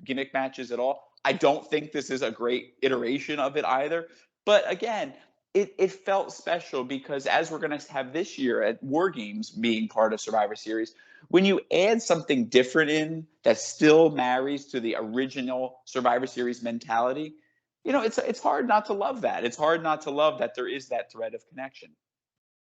gimmick matches at all. I don't think this is a great iteration of it either. But again, it felt special because, as we're going to have this year at War Games being part of Survivor Series, when you add something different in that still marries to the original Survivor Series mentality, it's hard not to love that. It's hard not to love that there is that thread of connection.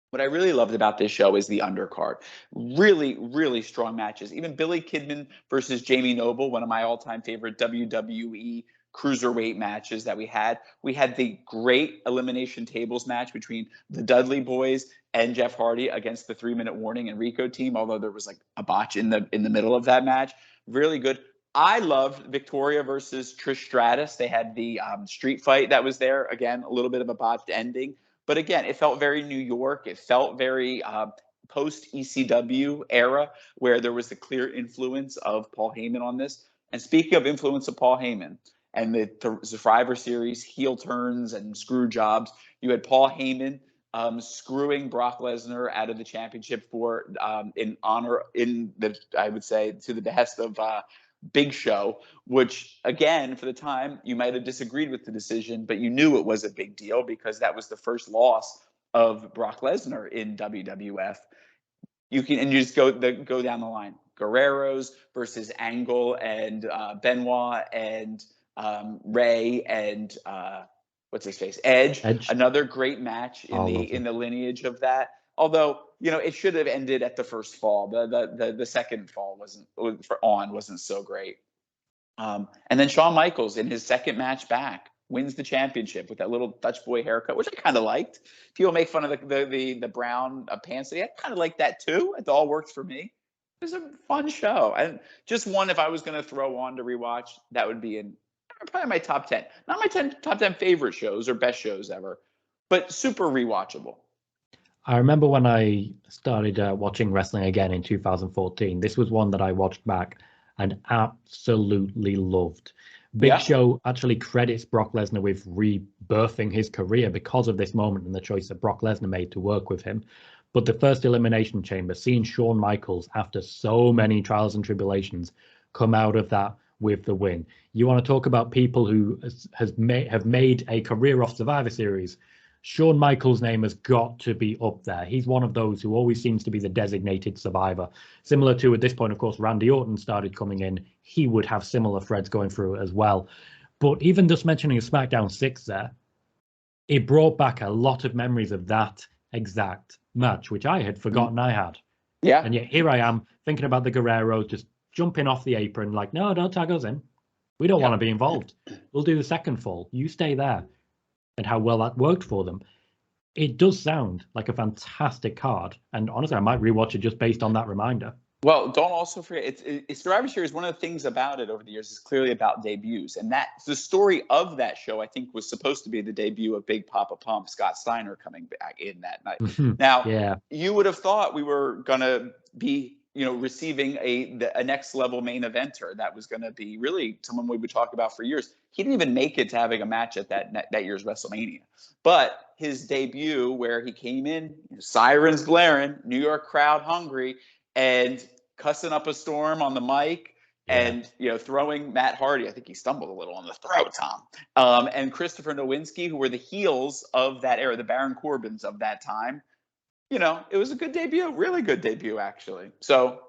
What I really loved about this show is the undercard. Really, really strong matches. Even Billy Kidman versus Jamie Noble, one of my all-time favorite WWE cruiserweight matches that we had. We had the great elimination tables match between the Dudley Boys and Jeff Hardy against the 3-Minute Warning and Rico team, although there was like a botch in the middle of that match. Really good. I loved Victoria versus Trish Stratus. They had the street fight that was there. Again, a little bit of a botched ending. But again, it felt very New York. It felt very post-ECW era, where there was the clear influence of Paul Heyman on this. And speaking of influence of Paul Heyman and the Survivor Series heel turns and screw jobs, you had Paul Heyman screwing Brock Lesnar out of the championship I would say, to the behest of Big Show, which again, for the time, you might have disagreed with the decision, but you knew it was a big deal because that was the first loss of Brock Lesnar in WWF. You just go down the line. Guerrero's versus Angle and Benoit and Ray and what's his face, Edge. Another great match in the lineage of that. Although, it should have ended at the first fall. The second fall wasn't so great. And then Shawn Michaels in his second match back wins the championship with that little Dutch boy haircut, which I kind of liked. People make fun of the brown pants. I kind of like that too. It all worked for me. It was a fun show. And just one, if I was going to throw on to rewatch, that would be in probably my top 10. Not my top 10 favorite shows or best shows ever, but super rewatchable. I remember when I started watching wrestling again in 2014, this was one that I watched back and absolutely loved. Big Show actually credits Brock Lesnar with rebirthing his career because of this moment and the choice that Brock Lesnar made to work with him. But the first Elimination Chamber, seeing Shawn Michaels, after so many trials and tribulations, come out of that with the win. You want to talk about people who have made a career off Survivor Series? Shawn Michaels' name has got to be up there. He's one of those who always seems to be the designated survivor. Similar to, at this point, of course, Randy Orton started coming in. He would have similar threads going through it as well. But even just mentioning a SmackDown 6 there, it brought back a lot of memories of that exact match, which I had forgotten I had. Yeah. And yet here I am thinking about the Guerreros just jumping off the apron like, no, don't tag us in. We don't want to be involved. We'll do the second fall. You stay there. And how well that worked for them. It does sound like a fantastic card. And honestly, I might rewatch it just based on that reminder. Well, don't also forget, it's Survivor Series. One of the things about it over the years is clearly about debuts. And that's the story of that show, I think, was supposed to be the debut of Big Papa Pump, Scott Steiner, coming back in that night. Now, you would have thought we were going to be receiving a next level main eventer that was going to be really someone we would talk about for years. He didn't even make it to having a match at that year's WrestleMania. But his debut, where he came in, sirens blaring, New York crowd hungry, and cussing up a storm on the mic, and throwing Matt Hardy. I think he stumbled a little on the throw, Tom. And Christopher Nowinski, who were the heels of that era, the Baron Corbins of that time. It was a good debut, really good debut, actually. So,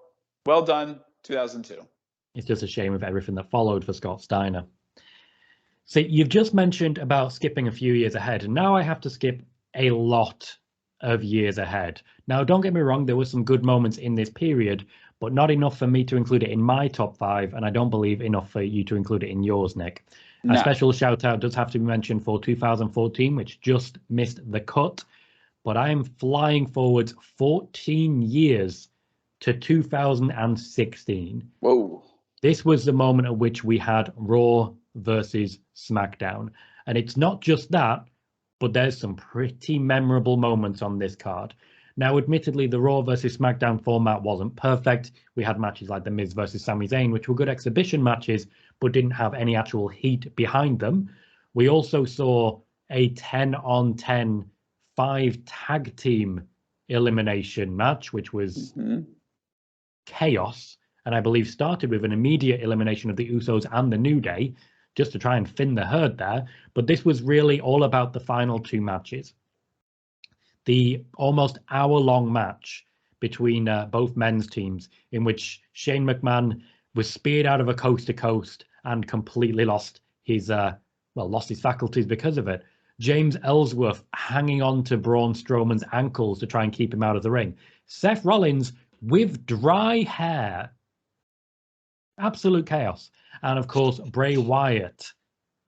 well done, 2002. It's just a shame of everything that followed for Scott Steiner. So you've just mentioned about skipping a few years ahead, and now I have to skip a lot of years ahead. Now, don't get me wrong, there were some good moments in this period, but not enough for me to include it in my top 5, and I don't believe enough for you to include it in yours, Nick. No. A special shout out does have to be mentioned for 2014, which just missed the cut. But I am flying forwards 14 years to 2016. Whoa. This was the moment at which we had Raw versus SmackDown. And it's not just that, but there's some pretty memorable moments on this card. Now, admittedly, the Raw versus SmackDown format wasn't perfect. We had matches like The Miz versus Sami Zayn, which were good exhibition matches, but didn't have any actual heat behind them. We also saw a 10-on-10 5 tag team elimination match, which was chaos, and I believe started with an immediate elimination of the Usos and the New Day, just to try and thin the herd there. But this was really all about the final 2 matches. The almost hour-long match between both men's teams, in which Shane McMahon was speared out of a coast-to-coast and completely lost his faculties because of it. James Ellsworth hanging on to Braun Strowman's ankles to try and keep him out of the ring. Seth Rollins with dry hair. Absolute chaos. And of course, Bray Wyatt,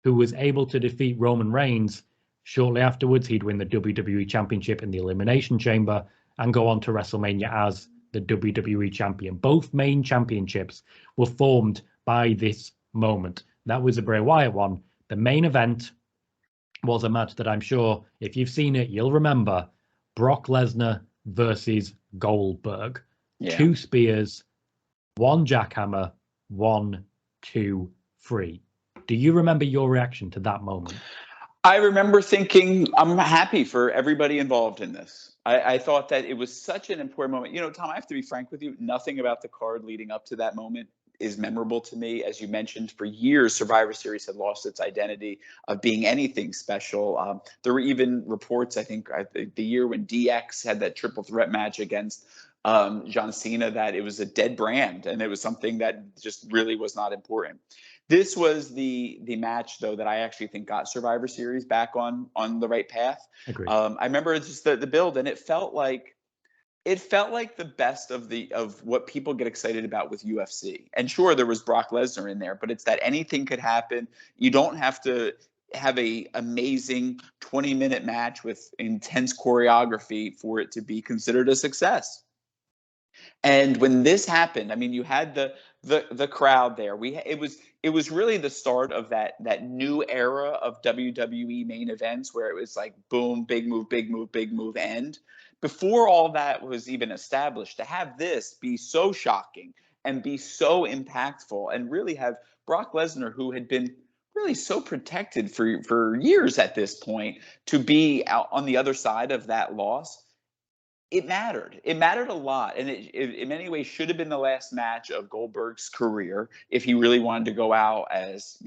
who was able to defeat Roman Reigns. Shortly afterwards, he'd win the WWE Championship in the Elimination Chamber and go on to WrestleMania as the WWE Champion. Both main championships were formed by this moment. That was the Bray Wyatt one. The main event was a match that I'm sure if you've seen it, you'll remember. Brock Lesnar versus Goldberg. 2 spears, 1 jackhammer, 1, 2, 3. Do you remember your reaction to that moment? I remember thinking, I'm happy for everybody involved in this. I thought that it was such an important moment. Tom, I have to be frank with you. Nothing about the card leading up to that moment is memorable to me. As you mentioned, for years, Survivor Series had lost its identity of being anything special. There were even reports, I think, the year when DX had that triple threat match against John Cena, that it was a dead brand, and it was something that just really was not important. This was the match, though, that I actually think got Survivor Series back on the right path. Agreed. I remember just the build, and it felt like the best of what people get excited about with UFC. And sure, there was Brock Lesnar in there, but it's that anything could happen. You don't have to have a amazing 20-minute match with intense choreography for it to be considered a success. And when this happened, I mean, you had the crowd there. It was really the start of that new era of WWE main events, where it was like boom, big move, big move, big move, end. Before all that was even established, to have this be so shocking and be so impactful, and really have Brock Lesnar, who had been really so protected for years at this point, to be out on the other side of that loss. It mattered. It mattered a lot. And it in many ways should have been the last match of Goldberg's career if he really wanted to go out as,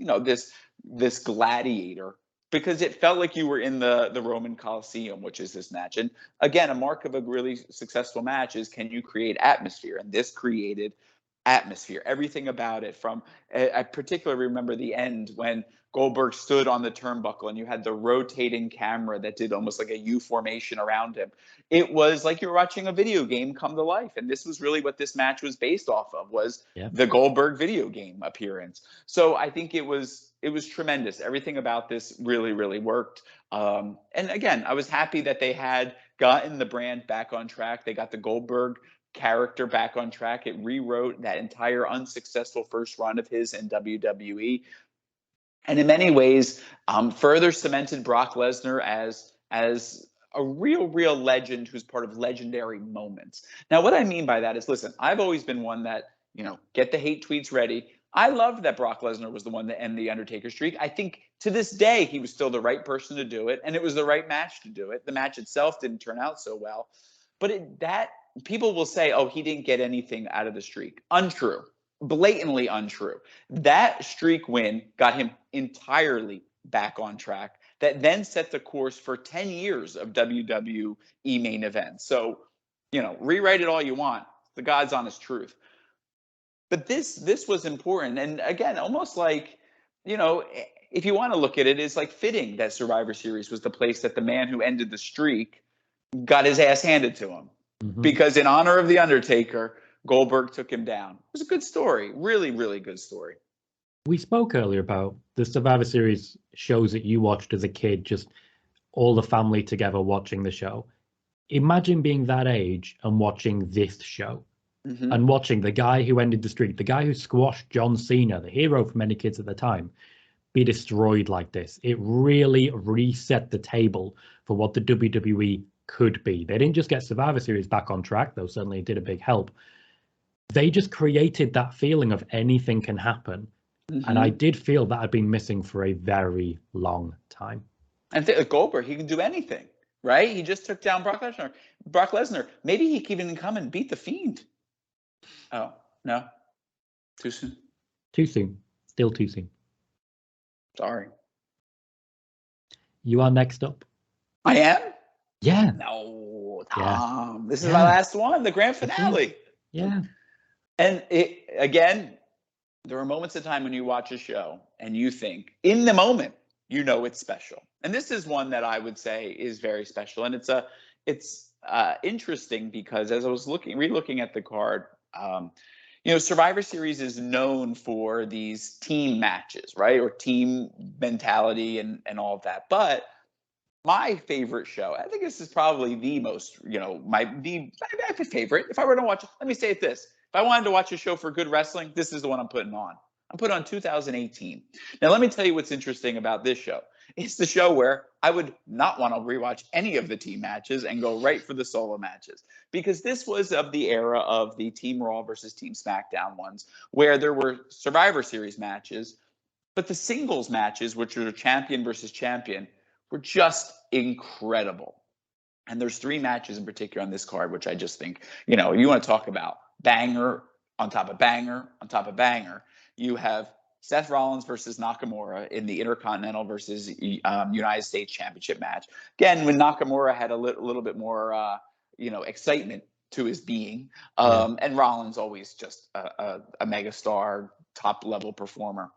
this gladiator, because it felt like you were in the Roman Coliseum, which is this match. And again, a mark of a really successful match is, can you create atmosphere? And this created atmosphere. Everything about it, from I particularly remember the end when Goldberg stood on the turnbuckle and you had the rotating camera that did almost like a U formation around him. It was like you were watching a video game come to life. And this was really what this match was based off of, was the Goldberg video game appearance. So I think it was tremendous. Everything about this really, really worked. And again, I was happy that they had gotten the brand back on track. They got the Goldberg character back on track. It rewrote that entire unsuccessful first run of his in WWE. And in many ways, further cemented Brock Lesnar as a real legend who's part of legendary moments. Now, what I mean by that is, listen, I've always been one that, get the hate tweets ready. I loved that Brock Lesnar was the one that ended the Undertaker streak. I think to this day, he was still the right person to do it, and it was the right match to do it. The match itself didn't turn out so well, but that people will say, oh, he didn't get anything out of the streak. Untrue. Blatantly untrue. That streak win got him entirely back on track. That then set the course for 10 years of WWE main events. So, rewrite it all you want. The God's honest truth. But this was important. And again, almost like, if you want to look at it, it's like fitting that Survivor Series was the place that the man who ended the streak got his ass handed to him. Mm-hmm. Because in honor of The Undertaker, Goldberg took him down. It was a good story. Really, really good story. We spoke earlier about the Survivor Series shows that you watched as a kid, just all the family together watching the show. Imagine being that age and watching this show. Mm-hmm. And watching the guy who ended the streak, the guy who squashed John Cena, the hero for many kids at the time, be destroyed like this. It really reset the table for what the WWE could be. They didn't just get Survivor Series back on track, though certainly it did a big help. They just created that feeling of anything can happen. Mm-hmm. And I did feel that had been missing for a very long time. And Goldberg, he can do anything, right? He just took down Brock Lesnar. Maybe he can even come and beat The Fiend. Oh, no? Too soon? Too soon. Still too soon. Sorry. You are next up. I am? Yeah. No, Tom. Yeah. This is my last one, the grand finale. Yeah. And again, there are moments of time when you watch a show and you think, in the moment, it's special. And this is one that I would say is very special. And it's interesting because as I was re-looking at the card, Survivor Series is known for these team matches, right? Or team mentality and all of that. But my favorite show, I think this is probably the most, my favorite. If I were to watch, let me say it this. If I wanted to watch a show for good wrestling, this is the one I'm putting on. I'm putting on 2018. Now, let me tell you what's interesting about this show. It's the show where I would not want to rewatch any of the team matches and go right for the solo matches, because this was of the era of the Team Raw versus Team SmackDown ones, where there were Survivor Series matches, but the singles matches, which are champion versus champion, were just incredible. And there's 3 matches in particular on this card, which I just think, you want to talk about banger on top of banger on top of banger. You have Seth Rollins versus Nakamura in the Intercontinental versus United States Championship match. Again, when Nakamura had a little bit more, excitement to his being, and Rollins always just a megastar, top level performer.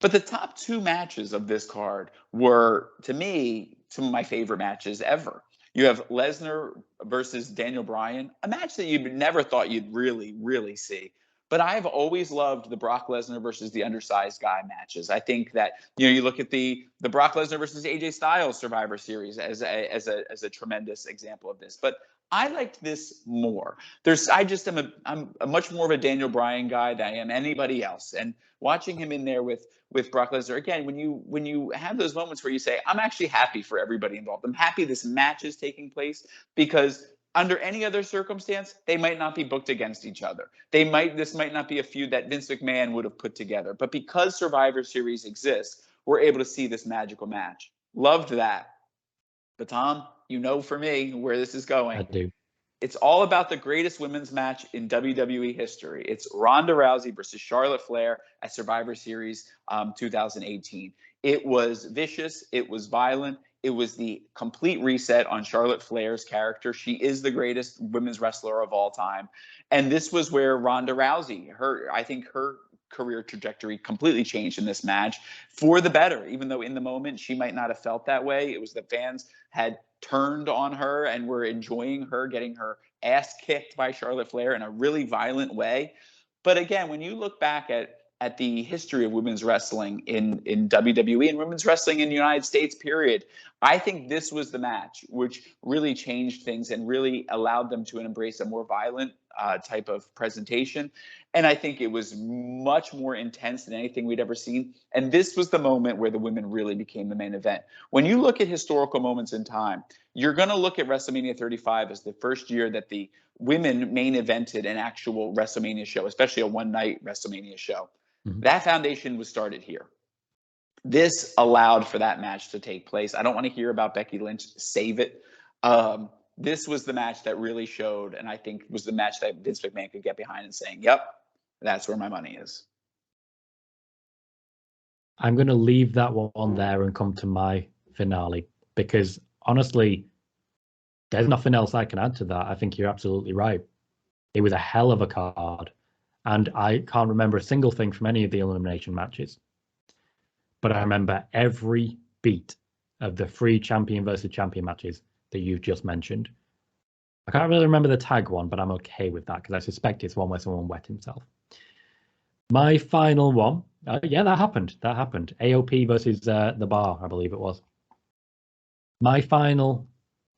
But the top 2 matches of this card were, to me, some of my favorite matches ever. You have Lesnar versus Daniel Bryan, a match that you never thought you'd really, really see. But I've always loved the Brock Lesnar versus the undersized guy matches. I think that, you look at the Brock Lesnar versus AJ Styles Survivor Series as a tremendous example of this. But I liked this more. I'm a much more of a Daniel Bryan guy than I am anybody else. And watching him in there with Brock Lesnar, again, when you have those moments where you say, I'm actually happy for everybody involved. I'm happy this match is taking place, because under any other circumstance, they might not be booked against each other. This might not be a feud that Vince McMahon would have put together. But because Survivor Series exists, we're able to see this magical match. Loved that. But Tom, for me where this is going. I do. It's all about the greatest women's match in WWE history. It's Ronda Rousey versus Charlotte Flair at Survivor Series 2018. It was vicious. It was violent. It was the complete reset on Charlotte Flair's character. She is the greatest women's wrestler of all time. And this was where Ronda Rousey, I think her career trajectory completely changed in this match for the better, even though in the moment she might not have felt that way. It was the fans had turned on her and were enjoying her getting her ass kicked by Charlotte Flair in a really violent way. But again, when you look back at the history of women's wrestling in WWE and women's wrestling in the United States, period, I think this was the match which really changed things and really allowed them to embrace a more violent type of presentation. And I think it was much more intense than anything we'd ever seen. And this was the moment where the women really became the main event. When you look at historical moments in time, you're going to look at WrestleMania 35 as the first year that the women main evented an actual WrestleMania show, especially a one-night WrestleMania show. Mm-hmm. That foundation was started here. This allowed for that match to take place. I don't want to hear about Becky Lynch. Save it. This was the match that really showed, and I think was the match that Vince McMahon could get behind and saying, yep, that's where my money is. I'm going to leave that one there and come to my finale, because honestly, there's nothing else I can add to that. I think you're absolutely right. It was a hell of a card, and I can't remember a single thing from any of the elimination matches. But I remember every beat of the free champion versus champion matches that you've just mentioned. I can't really remember the tag one, but I'm okay with that because I suspect it's one where someone wet himself. My final one, yeah, that happened. That happened. AOP versus The Bar, I believe it was. My final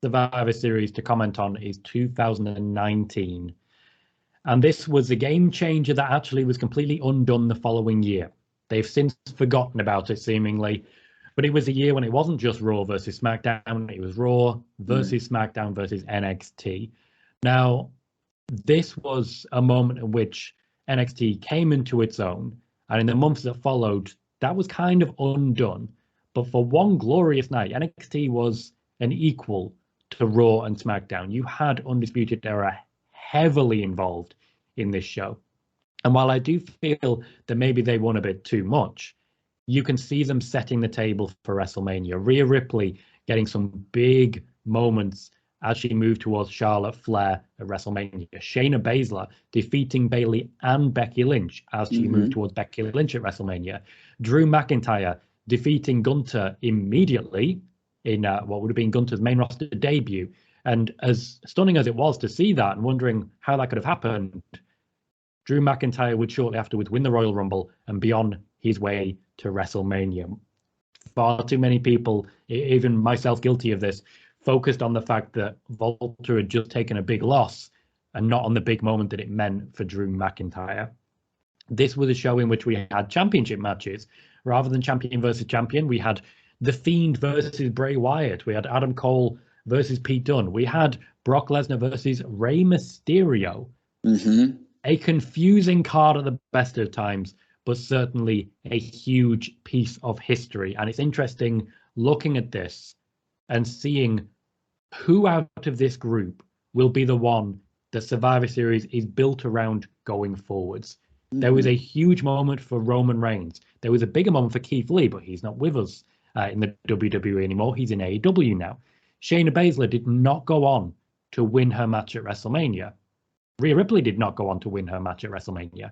Survivor Series to comment on is 2019. And this was a game changer that actually was completely undone the following year. They've since forgotten about it, seemingly. But it was a year when it wasn't just Raw versus SmackDown. It was Raw versus SmackDown versus NXT. Now, this was a moment in which NXT came into its own. And in the months that followed, that was kind of undone. But for one glorious night, NXT was an equal to Raw and SmackDown. You had Undisputed Era heavily involved in this show. And while I do feel that maybe they won a bit too much, you can see them setting the table for WrestleMania. Rhea Ripley getting some big moments as she moved towards Charlotte Flair at WrestleMania. Shayna Baszler defeating Bayley and Becky Lynch as she moved towards Becky Lynch at WrestleMania. Drew McIntyre defeating Gunther immediately in what would have been Gunther's main roster debut. And as stunning as it was to see that and wondering how that could have happened, Drew McIntyre would shortly afterwards win the Royal Rumble and be on his way to WrestleMania. Far too many people, even myself guilty of this, focused on the fact that Walter had just taken a big loss and not on the big moment that it meant for Drew McIntyre. This was a show in which we had championship matches. Rather than champion versus champion, we had The Fiend versus Bray Wyatt. We had Adam Cole versus Pete Dunne. We had Brock Lesnar versus Rey Mysterio. A confusing card at the best of times, but certainly a huge piece of history. And it's interesting looking at this and seeing who out of this group will be the one that Survivor Series is built around going forwards. There was a huge moment for Roman Reigns. There was a bigger moment for Keith Lee, but he's not with us in the WWE anymore. He's in AEW now. Shayna Baszler did not go on to win her match at WrestleMania. Rhea Ripley did not go on to win her match at WrestleMania.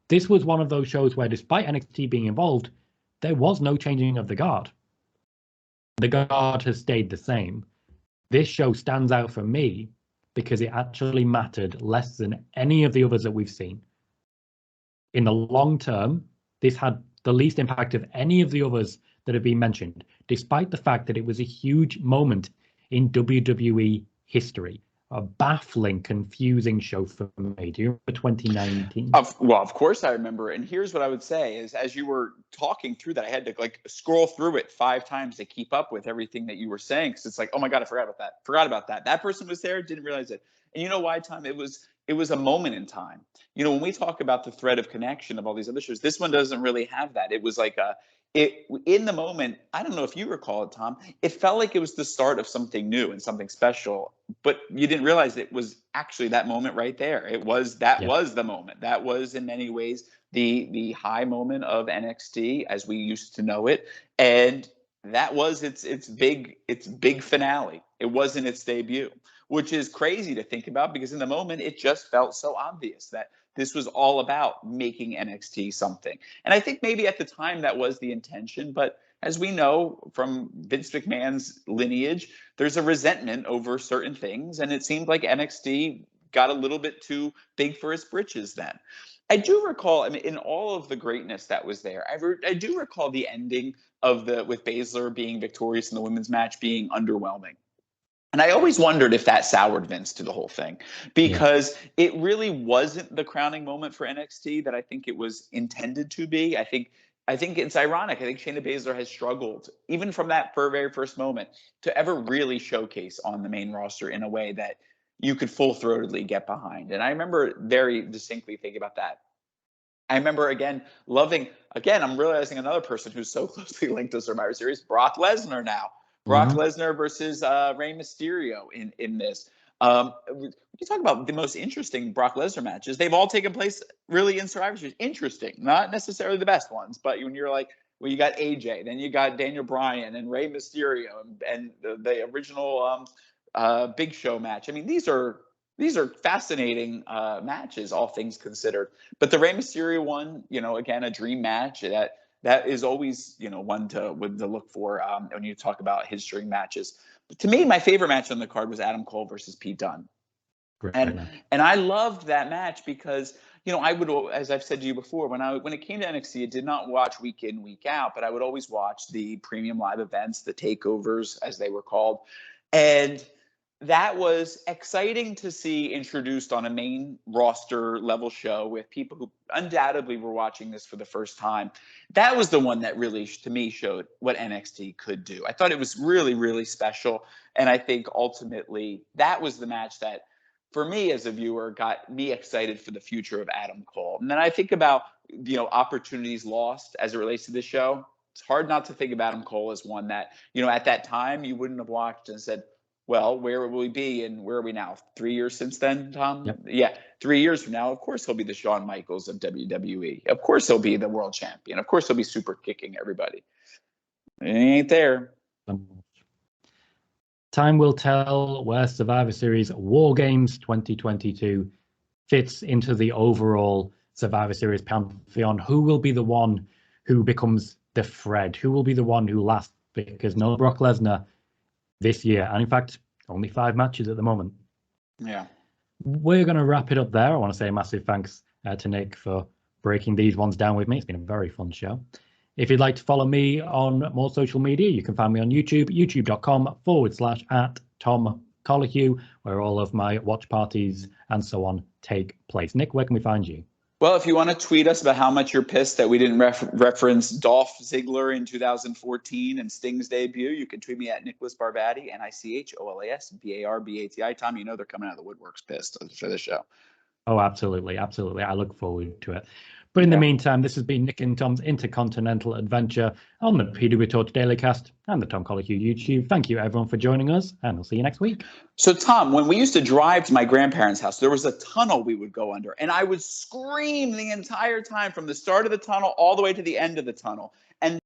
This was one of those shows where, despite NXT being involved, there was no changing of the guard. The guard has stayed the same. This show stands out for me because it actually mattered less than any of the others that we've seen. In the long term, this had the least impact of any of the others that have been mentioned, despite the fact that it was a huge moment in WWE history. A baffling, confusing show for me. Do you remember 2019? Well, of course I remember. And here's what I would say is, as you were talking through that, I had to scroll through it 5 times to keep up with everything that you were saying. Because it's like, oh my God, I forgot about that. That person was there, didn't realize it. And you know why, Tom? It was a moment in time. You know, when we talk about the thread of connection of all these other shows, this one doesn't really have that. It was like in the moment, I don't know if you recall it, Tom, it felt like it was the start of something new and something special, but you didn't realize it was actually that moment right there. Was the moment. That was in many ways the high moment of NXT as we used to know it. And that was its big finale. It wasn't its debut, which is crazy to think about because in the moment it just felt so obvious that this was all about making NXT something. And I think maybe at the time that was the intention, but as we know from Vince McMahon's lineage, there's a resentment over certain things, and it seemed like NXT got a little bit too big for its britches then. I do recall, I mean, in all of the greatness that was there, I do recall the ending of with Baszler being victorious in the women's match being underwhelming. And I always wondered if that soured Vince to the whole thing, because it really wasn't the crowning moment for NXT that I think it was intended to be. I think it's ironic. I think Shayna Baszler has struggled, even from that very first moment, to ever really showcase on the main roster in a way that you could full-throatedly get behind. And I remember very distinctly thinking about that. I remember, again, I'm realizing another person who's so closely linked to Survivor Series, Brock Lesnar now. Brock Lesnar versus Rey Mysterio in this. We can talk about the most interesting Brock Lesnar matches. They've all taken place really in Survivor Series. Interesting, not necessarily the best ones, but when you're like, well, you got AJ, then you got Daniel Bryan and Rey Mysterio and the original Big Show match. I mean, these are fascinating matches, all things considered. But the Rey Mysterio one, again, a dream match that is always, one to look for when you talk about his dream matches. But to me, my favorite match on the card was Adam Cole versus Pete Dunne. Great and match. and I loved that match because, I would, as I've said to you before, when it came to NXT, I did not watch week in, week out, but I would always watch the premium live events, the takeovers, as they were called. And that was exciting to see introduced on a main roster level show with people who undoubtedly were watching this for the first time. That was the one that really, to me, showed what NXT could do. I thought it was really, really special. And I think ultimately that was the match that, for me as a viewer, got me excited for the future of Adam Cole. And then I think about, opportunities lost as it relates to this show. It's hard not to think of Adam Cole as one that, at that time you wouldn't have watched and said, well, where will we be and where are we now? 3 years since then, Tom? Yep. Yeah, 3 years from now, of course he'll be the Shawn Michaels of WWE. Of course he'll be the world champion. Of course he'll be super kicking everybody. He ain't there. Time will tell where Survivor Series War Games 2022 fits into the overall Survivor Series pantheon. Who will be the one who becomes the Fred? Who will be the one who lasts? Because no Brock Lesnar this year, and in fact, only 5 matches at the moment. Yeah. We're going to wrap it up there. I want to say a massive thanks to Nick for breaking these ones down with me. It's been a very fun show. If you'd like to follow me on more social media, you can find me on YouTube, youtube.com/@Tom Colohue, where all of my watch parties and so on take place. Nick, where can we find you? Well, if you want to tweet us about how much you're pissed that we didn't reference Dolph Ziggler in 2014 and Sting's debut, you can tweet me at Nicholas Barbati, NicholasBarbati. Tom, they're coming out of the woodworks pissed for this show. Oh, absolutely. Absolutely. I look forward to it. But in the meantime, this has been Nick and Tom's Intercontinental Adventure on the PWTorch Dailycast and the Tom Colohue YouTube. Thank you, everyone, for joining us, and we'll see you next week. So, Tom, when we used to drive to my grandparents' house, there was a tunnel we would go under, and I would scream the entire time from the start of the tunnel all the way to the end of the tunnel. And